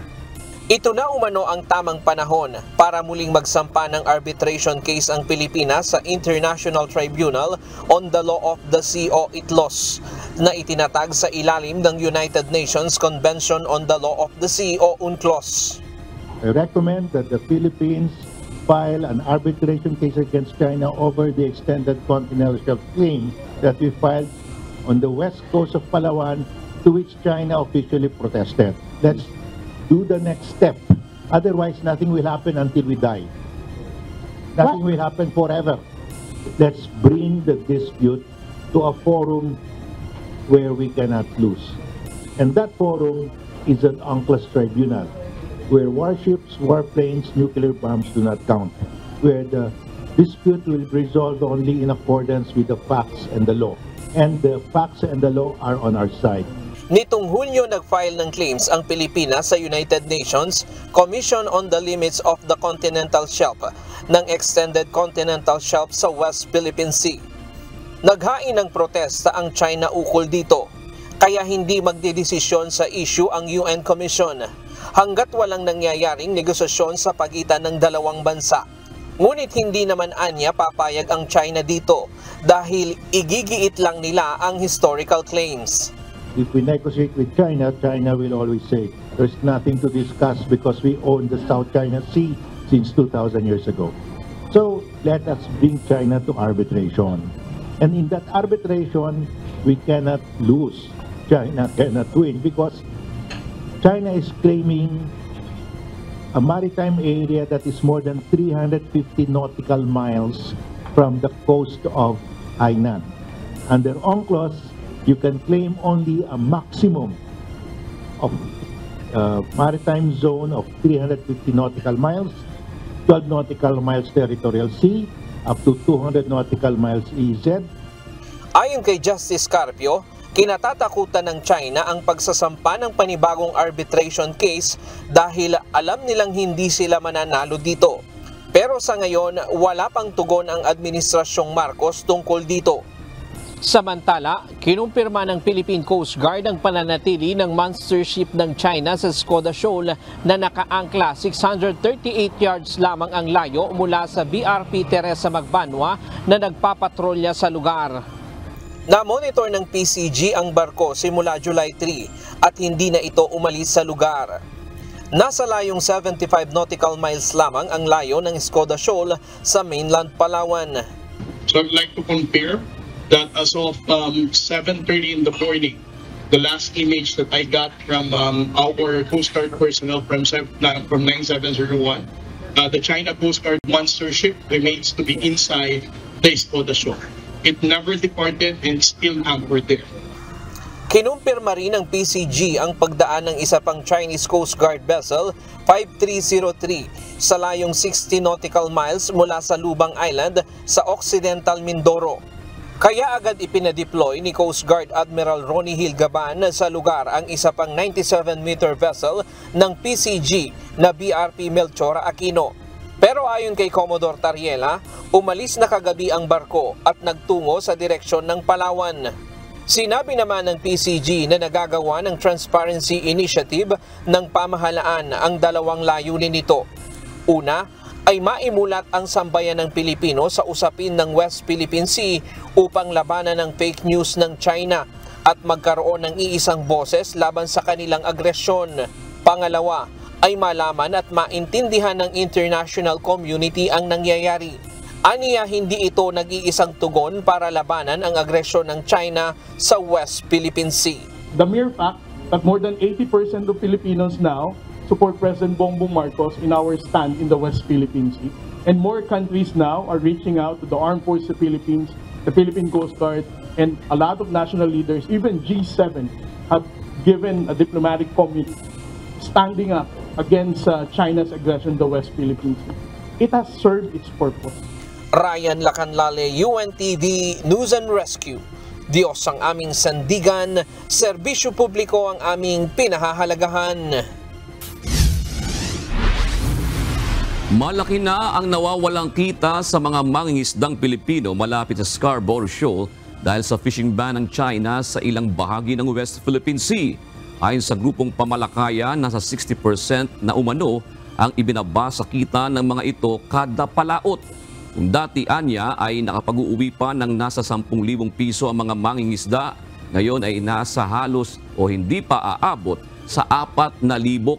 S9: Ito na umano ang tamang panahon para muling magsampa ng arbitration case ang Pilipinas sa International Tribunal on the Law of the Sea o ITLOS na itinatag sa ilalim ng United Nations Convention on the Law of the Sea o UNCLOS.
S8: I recommend that the Philippines file an arbitration case against China over the extended continental shelf claim that we filed on the west coast of Palawan, to which China officially protested. Let's do the next step. Otherwise, nothing will happen until we die. Nothing will happen forever. Let's bring the dispute to a forum where we cannot lose. And that forum is an UNCLOS tribunal, where warships, warplanes, nuclear bombs do not count, where the dispute will be resolved only in accordance with the facts and the law. And the facts and the law are on our side.
S9: Nitong Hulyo nag-file ng claims ang Pilipinas sa United Nations Commission on the Limits of the Continental Shelf ng Extended Continental Shelf sa West Philippine Sea. Naghain ng protesta ang China ukol dito, kaya hindi magdedesisyon sa issue ang UN Commission hanggat walang nangyayaring negosasyon sa pagitan ng dalawang bansa. Ngunit hindi naman anya papayag ang China dito dahil igigiit lang nila ang historical claims.
S8: If we negotiate with China, China will always say, there's nothing to discuss because we own the South China Sea since 2,000 years ago. So let us bring China to arbitration. And in that arbitration, we cannot lose. China cannot win because China is claiming a maritime area that is more than 350 nautical miles from the coast of Hainan. Under UNCLOS, you can claim only a maximum of maritime zone of 350 nautical miles, 12 nautical miles territorial sea, up to 200 nautical miles EEZ.
S9: Ayon kay Justice Carpio, kinatatakutan ng China ang pagsasampa ng panibagong arbitration case dahil alam nilang hindi sila mananalo dito. Pero sa ngayon, wala pang tugon ang Administrasyong Marcos tungkol dito. Samantala, kinumpirma ng Philippine Coast Guard ang pananatili ng monster ship ng China sa Skoda Shoal na nakaangkla 638 yards lamang ang layo mula sa BRP Teresa Magbanwa na nagpapatrolya sa lugar. Na-monitor ng PCG ang barko simula July 3 at hindi na ito umalis sa lugar. Nasa layong 75 nautical miles lamang ang layo ng Skoda Shoal sa mainland Palawan.
S12: So I'd like to compare that as of 7:30 in the morning, the last image that I got from our Coast Guard personnel from 9701, the China Coast Guard monster ship remains to be inside the Skoda Shoal. It never departed and still anchored there.
S9: Kinumpirma rin ng PCG ang pagdaan ng isa pang Chinese Coast Guard vessel 5303 sa layong 60 nautical miles mula sa Lubang Island sa Occidental Mindoro. Kaya agad ipinadeploy ni Coast Guard Admiral Ronnie Hilgaban sa lugar ang isa pang 97-meter vessel ng PCG na BRP Melchora Aquino. Pero ayon kay Commodore Tariela, umalis na kagabi ang barko at nagtungo sa direksyon ng Palawan. Sinabi naman ng PCG na nagagawa ng Transparency Initiative ng pamahalaan ang dalawang layunin nito. Una, ay maimulat ang sambayan ng Pilipino sa usapin ng West Philippine Sea upang labanan ng fake news ng China at magkaroon ng iisang boses laban sa kanilang agresyon. Pangalawa, ay malaman at maintindihan ng international community ang nangyayari. Aniya hindi ito nag-iisang tugon para labanan ang agresyon ng China sa West Philippine Sea.
S13: The mere fact that more than 80% of Filipinos now support President Bongbong Marcos in our stand in the West Philippine Sea. And more countries now are reaching out to the Armed Forces of the Philippines, the Philippine Coast Guard, and a lot of national leaders, even G7, have given a diplomatic community standing up against China's aggression in the West Philippine Sea. It has served its purpose.
S9: Ryan Lacanlale, UNTV News and Rescue. Diyos ang aming sandigan, serbisyo publiko ang aming pinahahalagahan.
S10: Malaki na ang nawawalang kita sa mga mangingisdang Pilipino malapit sa Scarborough Shoal dahil sa fishing ban ng China sa ilang bahagi ng West Philippine Sea. Ayon sa grupong pamalakaya, nasa 60% na umano ang ibinaba sa kita ng mga ito kada palaot. Kung dati anya ay nakapag-uuwi pa ng nasa 10,000 piso ang mga mangingisda, ngayon ay nasa halos o hindi pa aabot sa 4,000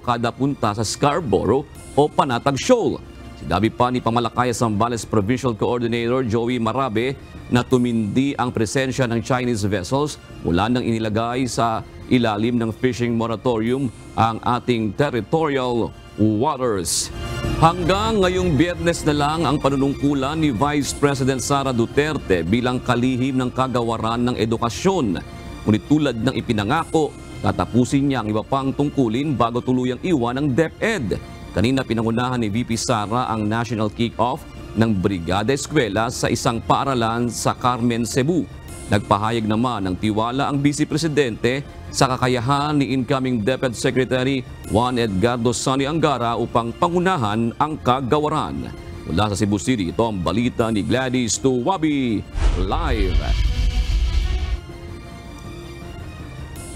S10: kada punta sa Scarborough o Panatag Shoal. Sinabi pa ni Pamalakaya Zambales Provincial Coordinator Joey Marabe na tumindi ang presensya ng Chinese vessels mula nang inilagay sa ilalim ng fishing moratorium ang ating territorial waters. Hanggang ngayong Biyernes na lang ang panunungkulan ni Vice President Sara Duterte bilang kalihim ng kagawaran ng edukasyon. Ngunit tulad ng ipinangako, tatapusin niya ang iba pang tungkulin bago tuluyang iwan ng DepEd. Kanina pinangunahan ni VP Sara ang national kick-off ng Brigada Eskwela sa isang paaralan sa Carmen, Cebu. Nagpahayag naman ng tiwala ang Vice Presidente sa kakayahan ni incoming DepEd Secretary Juan Edgardo Sani Angara upang pangunahan ang kagawaran. Mula sa Cebu City, ito ang balita ni Gladys Tuwabi live.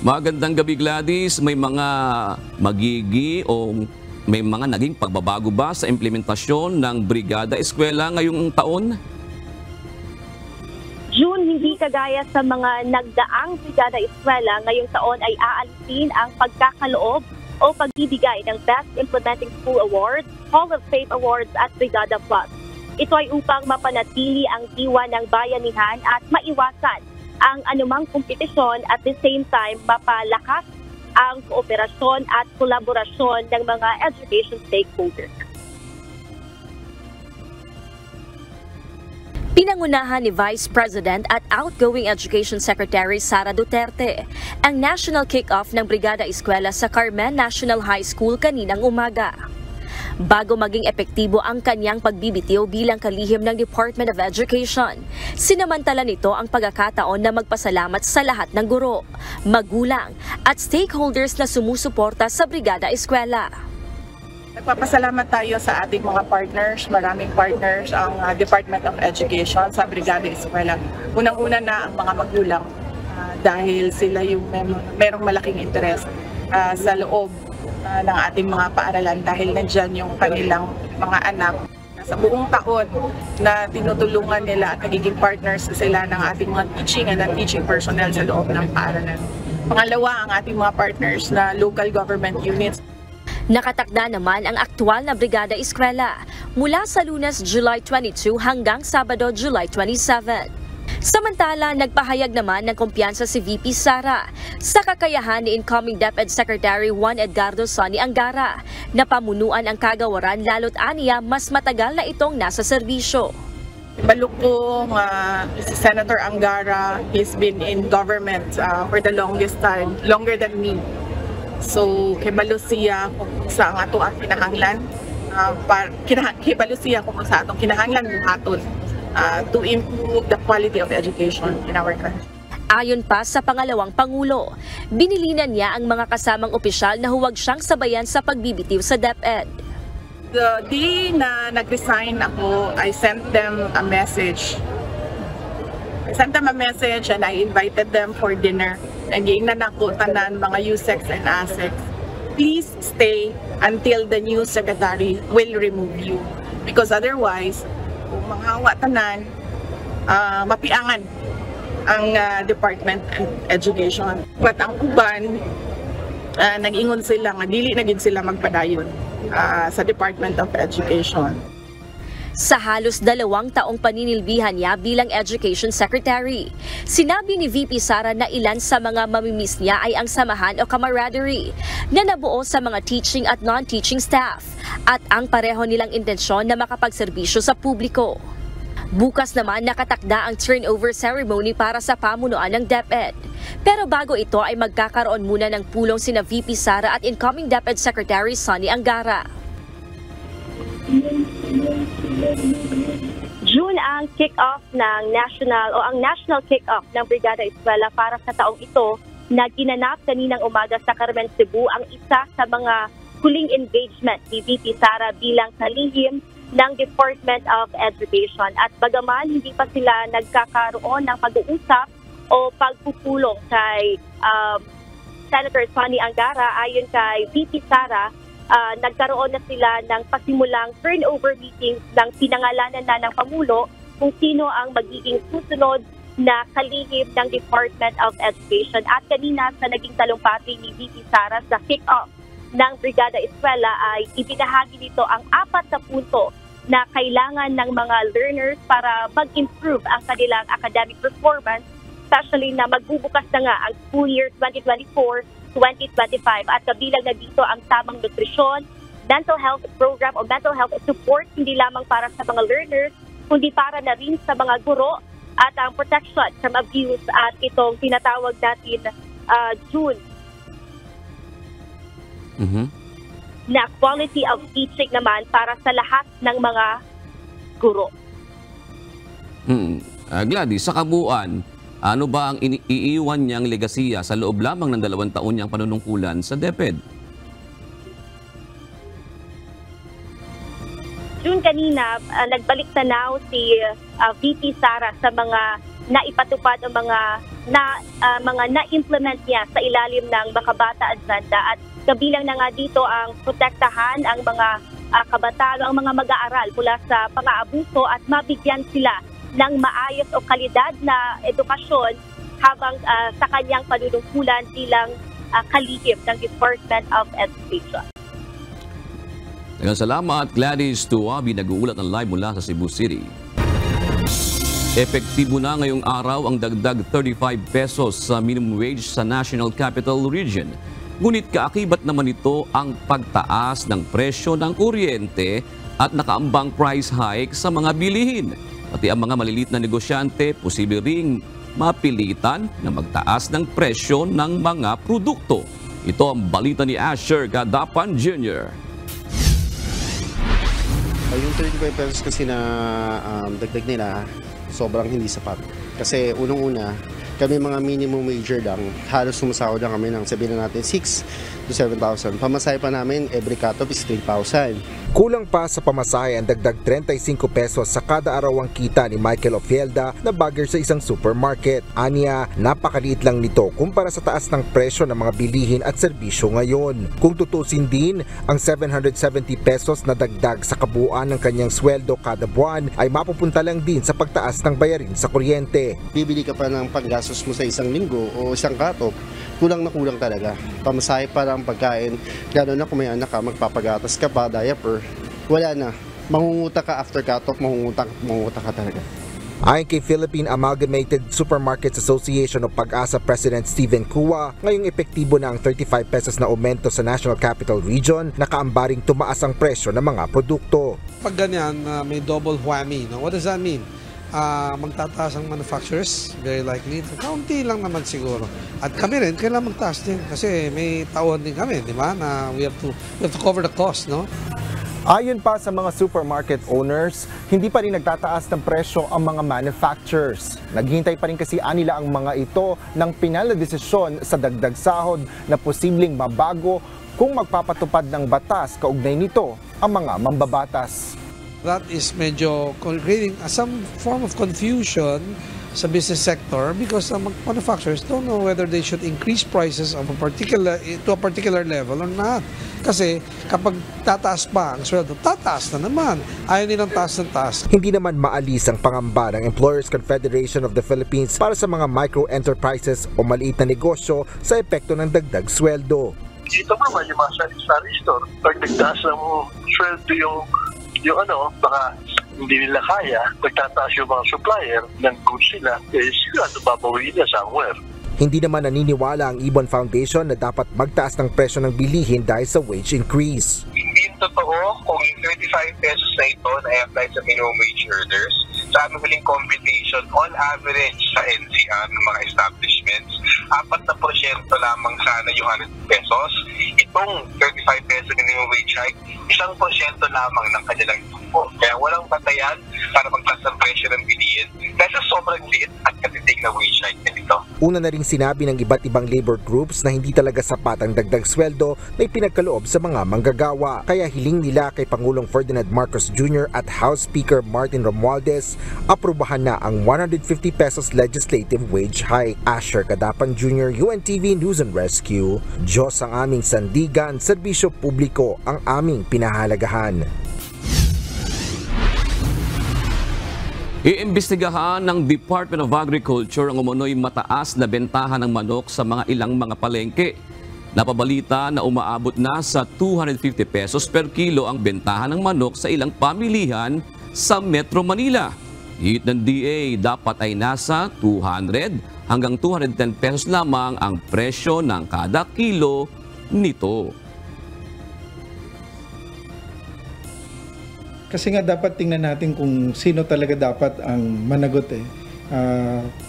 S10: Magandang gabi Gladys, may mga magigi o may mga naging pagbabago ba sa implementasyon ng Brigada Eskwela ngayong taon?
S23: June, hindi kagaya sa mga nagdaang Brigada Eskwela, ngayong taon ay aalisin ang pagkakaloob o pagbibigay ng Best Implementing School Awards, Hall of Fame Awards at Brigada Plus. Ito ay upang mapanatili ang diwa ng bayanihan at maiwasan ang anumang kompetisyon at the same time mapalakas ang kooperasyon at kolaborasyon ng mga education stakeholders.
S24: Pinangunahan ni Vice President at outgoing Education Secretary Sara Duterte ang national kick-off ng Brigada Eskwela sa Carmen National High School kaninang umaga. Bago maging epektibo ang kanyang pagbibitiw bilang kalihim ng Department of Education, sinamantala nito ang pagkakataon na magpasalamat sa lahat ng guro, magulang at stakeholders na sumusuporta sa Brigada Eskwela.
S6: Nagpapasalamat tayo sa ating mga partners, maraming partners, ang Department of Education sa Brigada Eskwela. Unang-una na ang mga magulang dahil sila yung merong malaking interes sa loob ng ating mga paaralan dahil nandyan yung kanilang mga anak. Sa buong taon na tinutulungan nila at nagiging partners sila ng ating mga teaching and teaching personnel sa loob ng paaralan. Pangalawa, ang ating mga partners na local government units.
S24: Nakatakda naman ang aktwal na Brigada Eskwela mula sa Lunes, July 22 hanggang Sabado, July 27. Samantala, nagpahayag naman ng kumpiyansa si VP Sara sa kakayahan ni incoming DepEd Secretary Juan Edgardo Sonny Angara na pamunuan ang kagawaran lalo't aniya mas matagal na itong nasa serbisyo.
S6: Balukong si Senator Angara, he's been in government for the longest time, longer than me. So, kibalo siya kung sa ang ato ang kinahanglan, kibalo siya kung sa atong kinahanglan buhaton to improve the quality of education in our country.
S24: Ayon pa sa pangalawang Pangulo, binilinan niya ang mga kasamang opisyal na huwag siyang sabayan sa pagbibitiw sa DepEd.
S6: The day na nag-resign ako, I sent them a message. And I invited them for dinner. Nag-iingnan ako tanan mga USEC and ASEC. Please stay until the new secretary will remove you. Because otherwise, kung manghawa tanan, mapiangan ang Department of Education. But ang uban, nag-ingon sila nga dili na gid sila magpadayon sa Department of Education.
S24: Sa halos 2 taong paninilbihan niya bilang Education Secretary, sinabi ni VP Sara na ilan sa mga mamimiss niya ay ang samahan o camaraderie na nabuo sa mga teaching at non-teaching staff at ang pareho nilang intensyon na makapagserbisyo sa publiko. Bukas naman nakatakda ang turnover ceremony para sa pamunuan ng DepEd. Pero bago ito ay magkakaroon muna ng pulong sina VP Sara at incoming DepEd Secretary Sonny Angara.
S23: June ang kick-off ng national kick-off ng Brigada Eskwela para sa taong ito na ginanap kaninang umaga sa Carmen, Cebu, ang isa sa mga huling engagement ni VP Sara bilang kalihim ng Department of Education. At bagaman hindi pa sila nagkakaroon ng pag-uusap o pagpupulong kay Senator Sonny Angara, ayon kay VP Sara, nagkaroon na sila ng pasimulang turnover meetings ng pinangalanan na ng Pangulo kung sino ang magiging susunod na kalihim ng Department of Education. At kanina sa naging talumpati ni VP Sara sa kick-off ng Brigada Eskwela ay ibinahagi nito ang 4 na punto na kailangan ng mga learners para mag-improve ang kanilang academic performance, especially na magbubukas na nga ang school year 2024-2025 at kabilang na dito ang tamang nutrisyon, mental health program o mental health support hindi lamang para sa mga learners kundi para na rin sa mga guro at ang protection from abuse at itong tinatawag natin June na quality of teaching naman para sa lahat ng mga guro.
S10: Gladys, sa kabuuan, ano ba ang iiwan niyang legasiya sa loob lamang ng 2 taon niyang panunungkulan sa DepEd?
S23: June kanina, nagbalik tanaw si VP Sara sa mga naipatupad o mga na-implement niya sa ilalim ng Makabata Agenda at kabilang na nga dito ang protektahan ang mga kabataan o ang mga mag-aaral mula sa pang-aabuso at mabigyan sila ng maayos o kalidad na edukasyon habang sa kanyang panunungkulan bilang kalihim ng Department of Education.
S10: Salamat, Gladys Tuwabi, nag-uulat ng live mula sa Cebu City. Epektibo na ngayong araw ang dagdag 35 pesos sa minimum wage sa National Capital Region. Ngunit kaakibat naman ito ang pagtaas ng presyo ng kuryente at nakaambang price hike sa mga bilihin. Pati ang mga maliliit na negosyante posible ring mapilitan na magtaas ng presyo ng mga produkto. Ito ang balita ni Asher Gadapan Jr.
S1: Yung 35 pesos kasi na dagdag nila, sobrang hindi sapat. Kasi unang-una, Kami mga minimum wager lang, halos sumasahod lang kami ng sabihin na natin 6 to 7,000. Pamasahe pa namin, every cut-off is 3,000.
S2: Kulang pa sa pamasahe ang dagdag 35 pesos sa kada arawang kita ni Michael Ofielda na bagger sa isang supermarket. Aniya, napakaliit lang nito kumpara sa taas ng presyo ng mga bilihin at serbisyo ngayon. Kung tutusin din, ang 770 pesos na dagdag sa kabuuan ng kanyang sweldo kada buwan ay mapupunta lang din sa pagtaas ng bayarin sa kuryente.
S1: Bibili ka pa ng panggastos mo sa isang linggo o isang cut-off, kulang na kulang talaga. Pamasahe pa lang pagkain, gano'n na kung may anak ka, magpapagatas ka pa, diaper, wala na. Mangunguta ka after cut-off, mangunguta ka talaga.
S2: Ayon kay Philippine Amalgamated Supermarkets Association o Pag-asa President Stephen Cua, ngayong epektibo na ang 35 pesos na aumento sa National Capital Region, nakaambaring tumaas ang presyo ng mga produkto.
S3: Pag ganyan, may double whammy. No? What does that mean? Magtataas ang manufacturers, very likely. Kaunti lang naman siguro. At kami rin, kailangan magtaas din. Kasi may tauhan din kami, di ba? Na we have to cover the cost, no?
S2: Ayon pa sa mga supermarket owners, hindi pa rin nagtataas ng presyo ang mga manufacturers. Naghihintay pa rin kasi anila ang mga ito ng pinal na desisyon sa dagdag sahod na posibleng mabago kung magpapatupad ng batas kaugnay nito ang mga mambabatas.
S3: That is medyo creating some form of confusion sa business sector because manufacturers don't know whether they should increase prices of a particular level or not. Kasi kapag tataas pa ang sweldo, tataas na naman. Ayaw nilang taas ng taas.
S2: Hindi naman maalis ang pangamba ng Employers Confederation of the Philippines para sa mga micro-enterprises o maliit na negosyo sa epekto ng dagdag sweldo.
S11: Dito naman yung mga sari-sari store, pag nagtaas ng sweldo yung baka hindi nila kaya, nagtataas yung mga supplier ng goods nila, sigurado babawi na somewhere.
S2: Hindi naman naniniwala ang Ibon Foundation na dapat magtaas ng presyo ng bilihin dahil sa wage increase.
S25: Hindi totoo kung yung 35 pesos na ito na-apply sa minimum wage earners. Sa aming huling computation, on average sa NCR ng mga establishments, 4% lamang sana yung 100 pesos. Itong 35 pesos minimum wage hike, 1% lamang ng kanilang tubo. Kaya walang batayan para magtaas ng presyo ng bilihin dahil sa sobrang liit at katitig na wage hike nito.
S2: Una na ring sinabi ng iba't ibang labor groups na hindi talaga sapat ang dagdag sweldo na ipinagkaloob sa mga manggagawa. Kaya hiling nila kay Pangulong Ferdinand Marcos Jr. at House Speaker Martin Romualdez, aprubahan na ang 150 pesos legislative wage hike. Asher Cadapan Jr., UNTV News and Rescue. Diyos ang aming sandigan, serbisyo publiko ang aming pinahalagahan.
S10: Iimbestigahan ng Department of Agriculture ang umano'y mataas na bentahan ng manok sa mga ilang mga palengke. Napabalita na umaabot na sa 250 pesos per kilo ang bentahan ng manok sa ilang pamilihan sa Metro Manila. Hit ng DA, dapat ay nasa 200 hanggang 210 pesos lamang ang presyo ng kada kilo nito.
S26: Kasi nga dapat tingnan natin kung sino talaga dapat ang managot eh.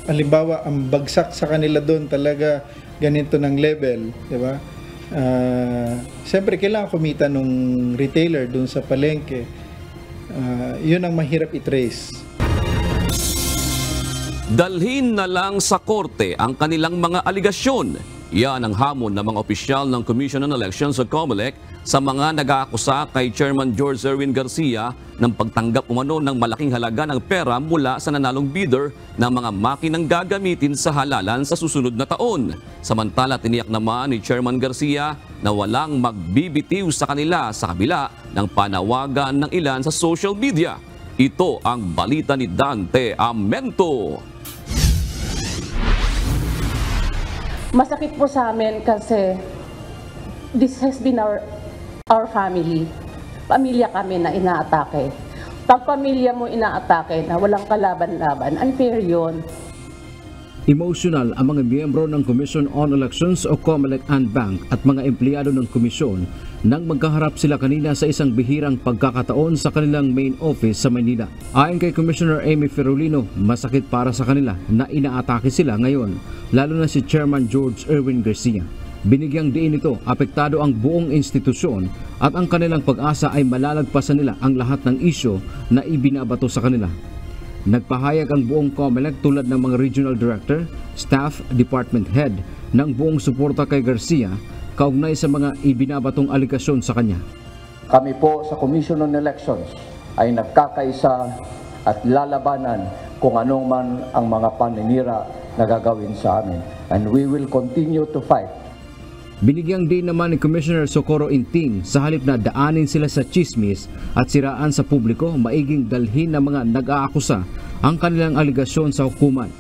S26: Halimbawa, ang bagsak sa kanila doon talaga ganito ng level, di ba? Siyempre, kailangan kumita nung retailer doon sa palengke. Yun ang mahirap i-trace.
S10: Dalhin na lang sa korte ang kanilang mga aligasyon. Yan ang hamon ng mga opisyal ng Commission on Elections o COMELEC sa mga nag-aakusa kay Chairman George Erwin Garcia ng pagtanggap umano ng malaking halaga ng pera mula sa nanalong bidder ng mga makinang gagamitin sa halalan sa susunod na taon. Samantala, tiniyak naman ni Chairman Garcia na walang magbibitiw sa kanila sa kabila ng panawagan ng ilan sa social media. Ito ang balita ni Dante Amento.
S27: Masakit po sa amin kasi this has been our family. Pamilya kami na inaatake. Pag pamilya mo inaatake na walang kalaban-laban, unfair yun.
S28: Emotional ang mga miyembro ng Commission on Elections o COMELEC and Bank at mga empleyado ng komisyon nang magkaharap sila kanina sa isang bihirang pagkakataon sa kanilang main office sa Manila. Ayon kay Commissioner Amy Ferolino, masakit para sa kanila na inaatake sila ngayon, lalo na si Chairman George Erwin Garcia. Binigyang diin ito, apektado ang buong institusyon at ang kanilang pag-asa ay malalagpasan nila ang lahat ng isyo na ibinabato sa kanila. Nagpahayag ang buong COMELEC tulad ng mga regional director, staff, department head ng buong suporta kay Garcia kaugnay sa mga ibinabatong aligasyon sa kanya.
S4: Kami po sa Commission on Elections ay nagkakaisa at lalabanan kung anong man ang mga paninira na gagawin sa amin. And we will continue to fight.
S28: Binigyang din naman ni Commissioner Socorro Inting sa halip na daanin sila sa chismis at siraan sa publiko, maiging dalhin ng mga nag-aakusa ang kanilang aligasyon sa hukuman.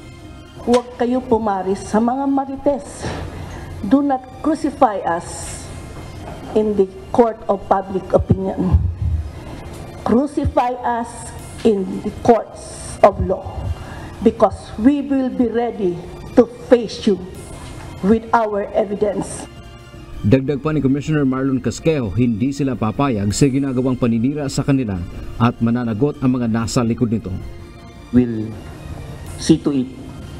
S27: Huwag kayo pumaris sa mga marites. Do not crucify us in the court of public opinion. Crucify us in the courts of law because we will be ready to face you with our evidence.
S28: Dagdag pa ni Commissioner Marlon Casquejo, hindi sila papayag sa ginagawang paninira sa kanila at mananagot ang mga nasa likod nito.
S4: We'll see to it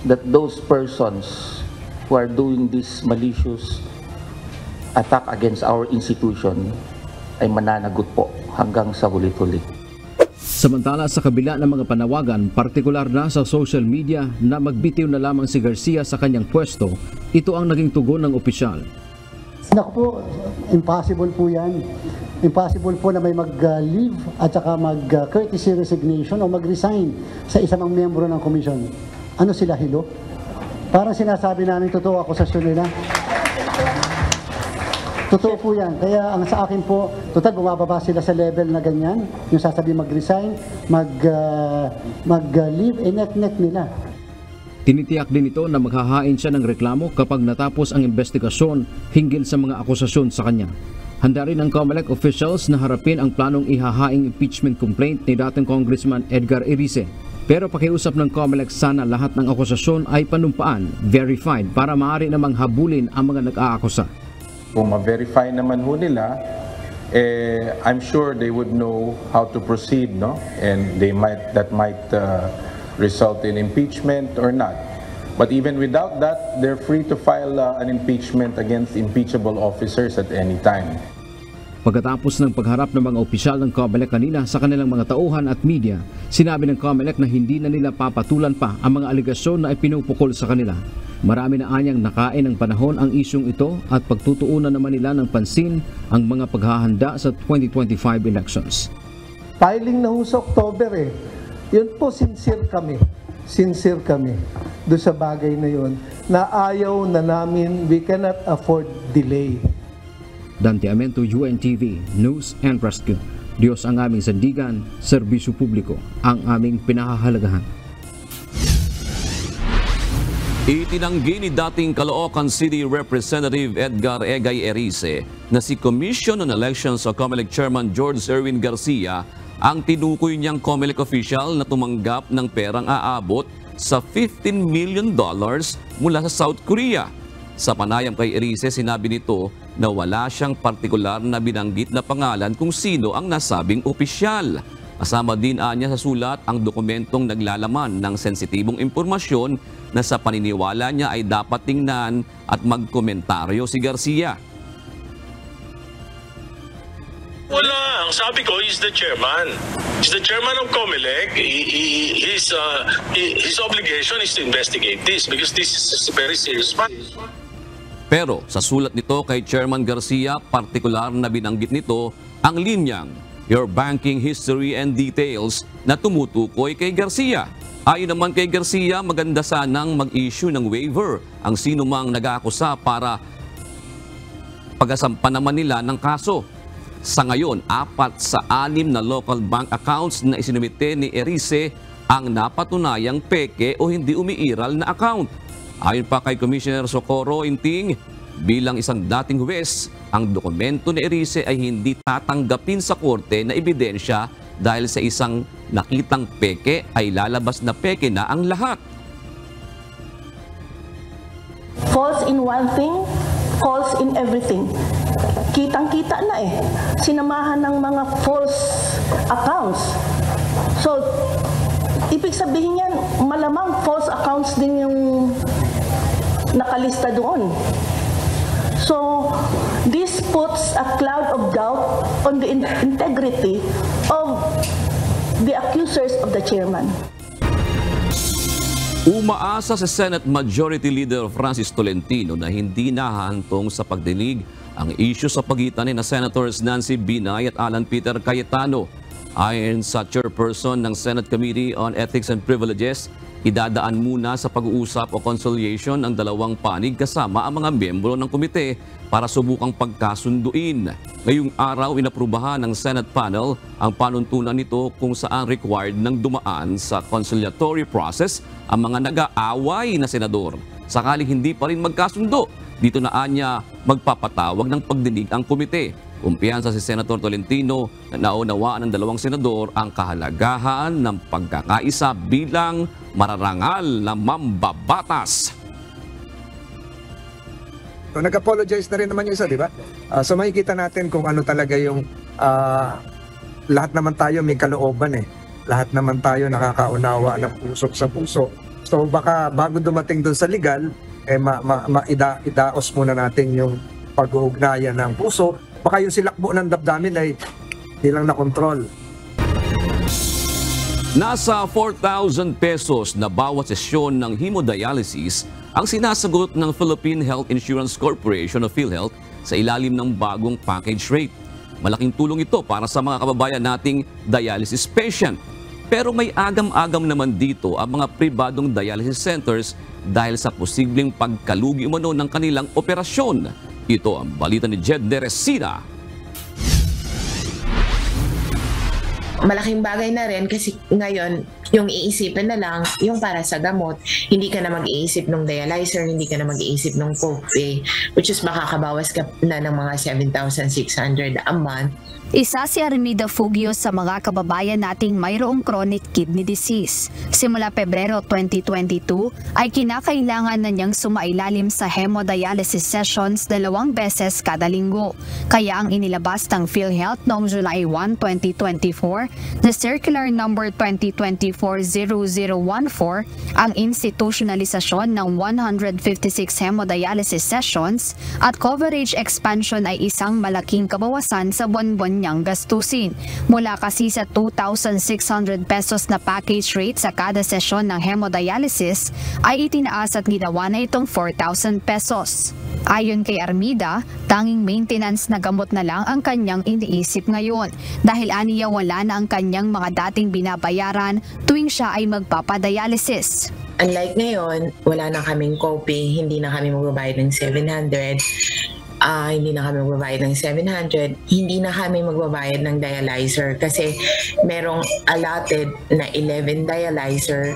S4: that those persons who are doing this malicious attack against our institution ay mananagot po hanggang sa huli-huli.
S28: Samantala sa kabila ng mga panawagan, partikular na sa social media na magbitiw na lamang si Garcia sa kanyang pwesto, ito ang naging tugon ng opisyal.
S5: Naku po, impossible po yan. Impossible po na may mag-leave at saka mag-courtesy resignation o mag-resign sa isang miyembro ng komisyon. Ano sila, hilo? Parang sinasabi namin totoo akusasyon nila. Totoo po yan. Kaya ang sa akin po, total bumababa sila sa level na ganyan. Yung sasabihin mag-resign, mag-leave, nek-nek nila.
S28: Tinitiyak din ito na maghahain siya ng reklamo kapag natapos ang investigasyon hinggil sa mga akusasyon sa kanya. Handa rin ang COMELEC officials na harapin ang planong ihahaing impeachment complaint ni dating Congressman Edgar Erice. Pero pakiusap ng COMELEC sana lahat ng akusasyon ay panumpaan, verified para maaari namang habulin ang mga nag-aakusa.
S14: Kung ma-verify naman ho nila, I'm sure they would know how to proceed, no? And that might result in impeachment or not. But even without that, they're free to file an impeachment against impeachable officers at any time.
S28: Pagkatapos ng pagharap ng mga opisyal ng COMELEC kanina sa kanilang mga tauhan at media, sinabi ng COMELEC na hindi na nila papatulan pa ang mga aligasyon na ipinupukol sa kanila. Marami na anyang nakain ng panahon ang isyong ito at pagtutuunan naman nila ng pansin ang mga paghahanda sa 2025 elections.
S15: Filing na ho sa October eh. Yun po, sincere kami. Sincere kami doon sa bagay na yun na ayaw na namin, we cannot afford delay.
S28: Dante Amento, UNTV, News and Rescue. Diyos ang aming sandigan, serbisyo publiko ang aming pinahahalagahan.
S10: Itinanggi ni dating Caloocan City Representative Edgar Egay Erice na si Commission on Elections o COMELEC Chairman George Erwin Garcia ang tinukoy niyang COMELEC official na tumanggap ng perang aabot sa $15 million mula sa South Korea. Sa panayam kay Erice, sinabi nito na wala siyang partikular na binanggit na pangalan kung sino ang nasabing opisyal. Kasama din niya sa sulat ang dokumentong naglalaman ng sensitibong impormasyon na sa paniniwala niya ay dapat tingnan at magkomentaryo si Garcia.
S16: Wala. Ang sabi ko, he's the chairman. He's the chairman of COMELEC. His obligation is to investigate this because this is a very serious matter.
S10: Pero sa sulat nito kay Chairman Garcia, partikular na binanggit nito ang linyang your banking history and details na tumutukoy kay Garcia. Ayon naman kay Garcia, maganda sanang mag-issue ng waiver ang sino mang nag-aakusa para pag-asampa naman nila ng kaso. Sa ngayon, 4 sa 6 na local bank accounts na isinumite ni Erice ang napatunayang peke o hindi umiiral na account. Ayon pa kay Commissioner Socorro Inting, bilang isang dating huwes, ang dokumento ni Erice ay hindi tatanggapin sa korte na ebidensya dahil sa isang nakitang peke ay lalabas na peke na ang lahat.
S27: False in one thing, false in everything. Kitang-kita na eh. Sinamahan ng mga false accounts. So, ibig sabihin yan, malamang false accounts din yung nakalista doon. So, this puts a cloud of doubt on the integrity of the accusers of the chairman.
S10: Umaasa si Senate Majority Leader Francis Tolentino na hindi nahahantong sa pagdinig ang issue sa pagitan ni Senators Nancy Binay at Alan Peter Cayetano. Ayon sa chairperson ng Senate Committee on Ethics and Privileges, idadaan muna sa pag-uusap o conciliation ang dalawang panig kasama ang mga miyembro ng komite para subukang pagkasunduin. Ngayong araw, inaprubahan ng Senate panel ang panuntunan nito kung saan required ng dumaan sa conciliatory process ang mga nag-aaway na senador. Sakaling hindi pa rin magkasundo, dito na anya magpapatawag ng pagdinig ang komite. Kumpiyansa si Senator Tolentino na naunawaan ng dalawang senador ang kahalagahan ng pagkakaisa bilang mararangal na mambabatas.
S7: So, nag-apologize na rin naman yung isa, di ba? So makikita natin kung ano talaga yung lahat naman tayo may kalooban eh. Lahat naman tayo nakakaunawa ng puso sa puso. So baka bago dumating doon sa legal, idaos muna natin yung pag-uugnayan ng puso. Baka yung silakbo ng damdamin ay hindi lang na-control.
S10: Nasa 4,000 pesos na bawat sesyon ng hemodialysis ang sinasagot ng Philippine Health Insurance Corporation o PhilHealth sa ilalim ng bagong package rate. Malaking tulong ito para sa mga kababayan nating dialysis patient. Pero may agam-agam naman dito ang mga pribadong dialysis centers dahil sa posibleng pagkalugi umano ng kanilang operasyon. Ito ang balita ni Jed Deresina.
S8: Malaking bagay na rin kasi ngayon yung iisipin na lang yung para sa gamot, hindi ka na mag-iisip ng dialyzer, hindi ka na mag-iisip ng copay, which is makakabawas ka na ng mga 7,600 a month.
S17: Isa si Armida Fugio sa mga kababayan nating mayroong chronic kidney disease. Simula Pebrero 2022 ay kinakailangan na niyang sumailalim sa hemodialysis sessions 2 beses kada linggo. Kaya ang inilabas ng PhilHealth noong July 1, 2024 na Circular Number 2024-0014 ang institutionalisasyon ng 156 hemodialysis sessions at coverage expansion ay isang malaking kabawasan sa buwan-buwan niyang gastusin. Mula kasi sa 2,600 pesos na package rate sa kada sesyon ng hemodialysis ay itinaas at ginawa na itong 4,000 pesos. Ayon kay Armida, tanging maintenance na gamot na lang ang kanyang iniisip ngayon dahil aniya wala na ang kanyang mga dating binabayaran tuwing siya ay magpapadialysis.
S8: Unlike ngayon, wala na kaming copay, hindi na kami magbabayad ng 700. Hindi na kami magbabayad ng 700, hindi na kami magbabayad ng dialyzer kasi merong allotted na 11 dialyzer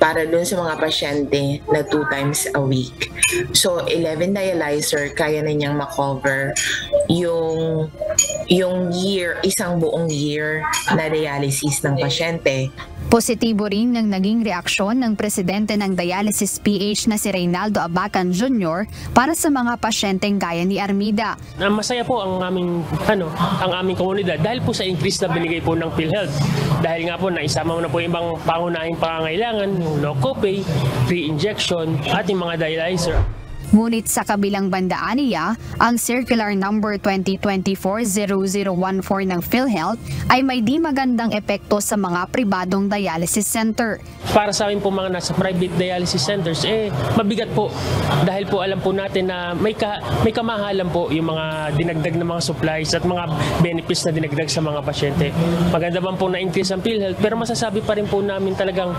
S8: para dun sa mga pasyente na 2 times a week. So 11 dialyzer, kaya na niyang makover yung year, isang buong year na dialysis ng pasyente.
S17: Positibo rin ng naging reaksyon ng presidente ng Dialysis PH na si Reynaldo Abacan Jr. para sa mga pasyenteng gaya ni Armida.
S18: Masaya po ang aming komunidad dahil po sa increase na binigay po ng PhilHealth. Dahil nga po naisama mo na po yung ibang pangunahing pangangailangan, no copay, free injection, at yung mga dialyzer.
S17: Ngunit sa kabilang bandaan niya, ang Circular Number 2024-0014 ng PhilHealth ay may di magandang epekto sa mga pribadong dialysis center.
S18: Para sa amin po mga nasa private dialysis centers, mabigat po. Dahil po alam po natin na may kamahalan po yung mga dinagdag na mga supplies at mga benefits na dinagdag sa mga pasyente. Maganda man po na-increase ang PhilHealth, pero masasabi pa rin po namin talagang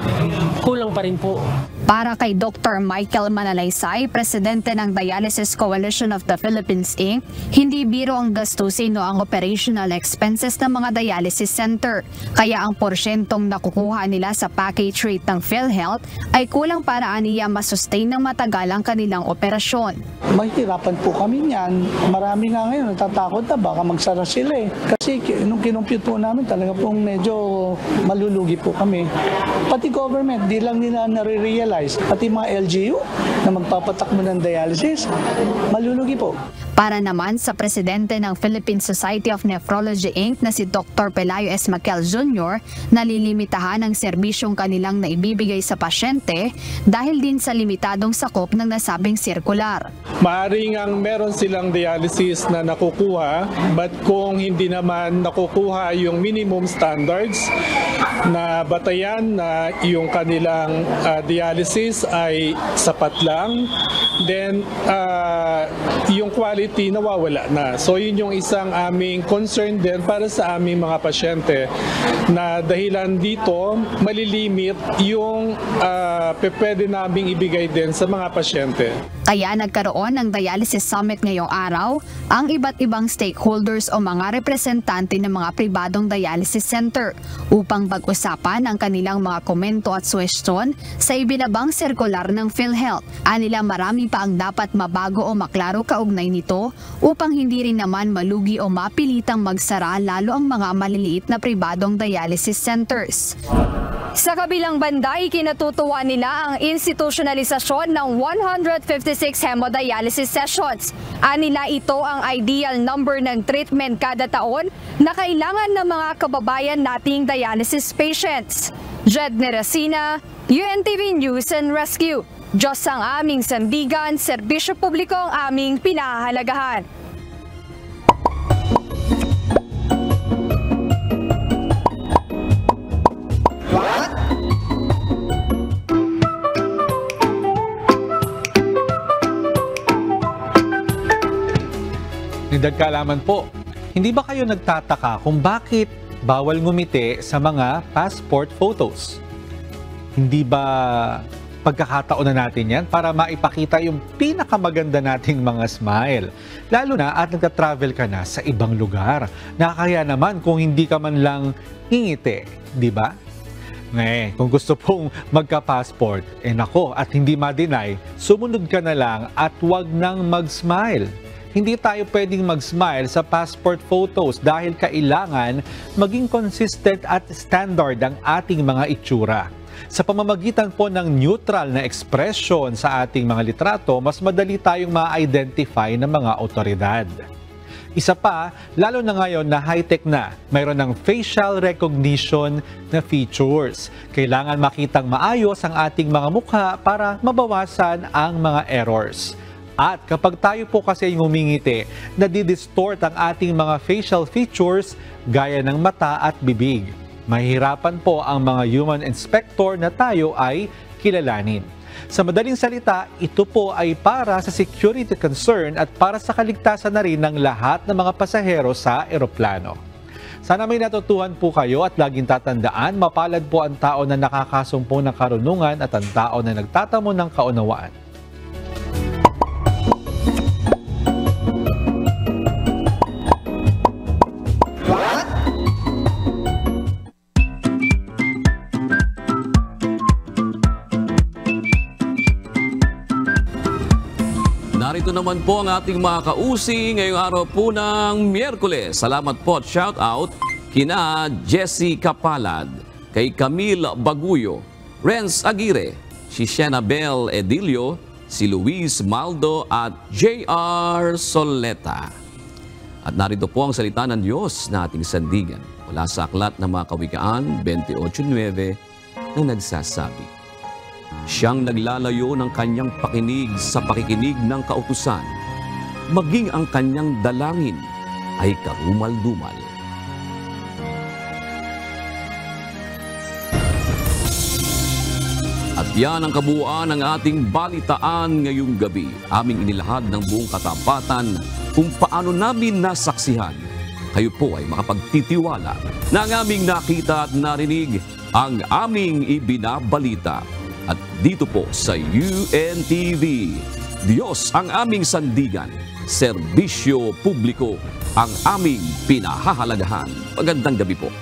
S18: kulang pa rin po.
S17: Para kay Dr. Michael Manalaysay, presidente ng Dialysis Coalition of the Philippines Inc., hindi biro ang gastusin o ang operational expenses ng mga dialysis center. Kaya ang porsyentong nakukuha nila sa package rate ng PhilHealth ay kulang para aniya masustain ng matagal ang kanilang operasyon.
S19: Mahihirapan po kami niyan. Marami nga ngayon natatakot na baka magsara sila eh. Kasi nung kinumpute po namin talaga pong medyo malulugi po kami. Pati government, di lang nila nare-realize. Pati mga LGU na magpapatakbo ng dialysis, malulugi po.
S17: Para naman sa presidente ng Philippine Society of Nephrology Inc. na si Dr. Pelayo S. Maquel Jr., nalilimitahan ang serbisyong kanilang naibibigay sa pasyente dahil din sa limitadong sakop ng nasabing sirkular.
S6: Maaring ang meron silang dialysis na nakukuha, but kung hindi naman nakukuha yung minimum standards na batayan na yung kanilang dialysis ay sapat lang, then yung quality nawawala na. So yun yung isang aming concern din para sa aming mga pasyente, na dahilan dito malilimit yung pwede naming ibigay din sa mga pasyente.
S17: Kaya nagkaroon ng Dialysis Summit ngayong araw ang iba't ibang stakeholders o mga representante ng mga pribadong dialysis center upang pag-usapan ang kanilang mga komento at suwestyon sa ibinabang sirkular ng PhilHealth. Anila marami pa ang dapat mabago o maklaro kaugnay nito upang hindi rin naman malugi o mapilitang magsara lalo ang mga maliliit na pribadong dialysis centers. Sa kabilang banda, ikinatutuwa nila ang institutionalisasyon ng 156 hemodialysis sessions. Anila ito ang ideal number ng treatment kada taon na kailangan ng mga kababayan nating dialysis patients. Jed Neresina, UNTV News and Rescue. Diyos ang aming sandigan, serbisyo publiko ang aming pinahahalagahan.
S9: Nagdag kaalaman po, hindi ba kayo nagtataka kung bakit bawal ngumiti sa mga passport photos? Hindi ba pagkakataon na natin yan para maipakita yung pinakamaganda nating mga smile? Lalo na at nagta-travel ka na sa ibang lugar. Nakakaya naman kung hindi ka man lang ngingiti, di ba? Ngayon, kung gusto pong magka-passport, nako, at hindi ma-deny, sumunod ka na lang at huwag nang mag-smile. Hindi tayo pwedeng mag-smile sa passport photos dahil kailangan maging consistent at standard ang ating mga itsura. Sa pamamagitan po ng neutral na expression sa ating mga litrato, mas madali tayong ma-identify ng mga otoridad. Isa pa, lalo na ngayon na high-tech na, mayroon ng facial recognition na features. Kailangan makitang maayos ang ating mga mukha para mabawasan ang mga errors. At kapag tayo po kasi ngumingiti, nadidistort ang ating mga facial features gaya ng mata at bibig. Mahihirapan po ang mga human inspector na tayo ay kilalanin. Sa madaling salita, ito po ay para sa security concern at para sa kaligtasan na rin ng lahat ng mga pasahero sa eroplano. Sana may natutuhan po kayo at laging tatandaan, mapalad po ang tao na nakakasumpong ng karunungan at ang tao na nagtatamo ng kaunawaan.
S10: Narito naman po ang ating mga kausi ngayong araw po ng Miyerkules. Salamat po at shout out kina Jessie Kapalad, kay Camille Baguyo, Renz Aguirre, si Shenabel Edilio, si Luis Maldo at J.R. Soleta. At narito po ang salita ng Diyos na ating sandigan mula sa Aklat ng mga Kawikaan 28:9 na nagsasabi, siyang naglalayo ng kanyang pakinig sa pakikinig ng kautusan, maging ang kanyang dalangin ay karumal-dumal. At yan ang kabuuan ng ating balitaan ngayong gabi. Aming inilahad ng buong katapatan kung paano namin nasaksihan. Kayo po ay makapagtitiwala na ang aming nakita at narinig ang aming ibinabalita. At dito po sa UNTV, Diyos ang aming sandigan, serbisyo publiko ang aming pinahahalagahan. Magandang gabi po.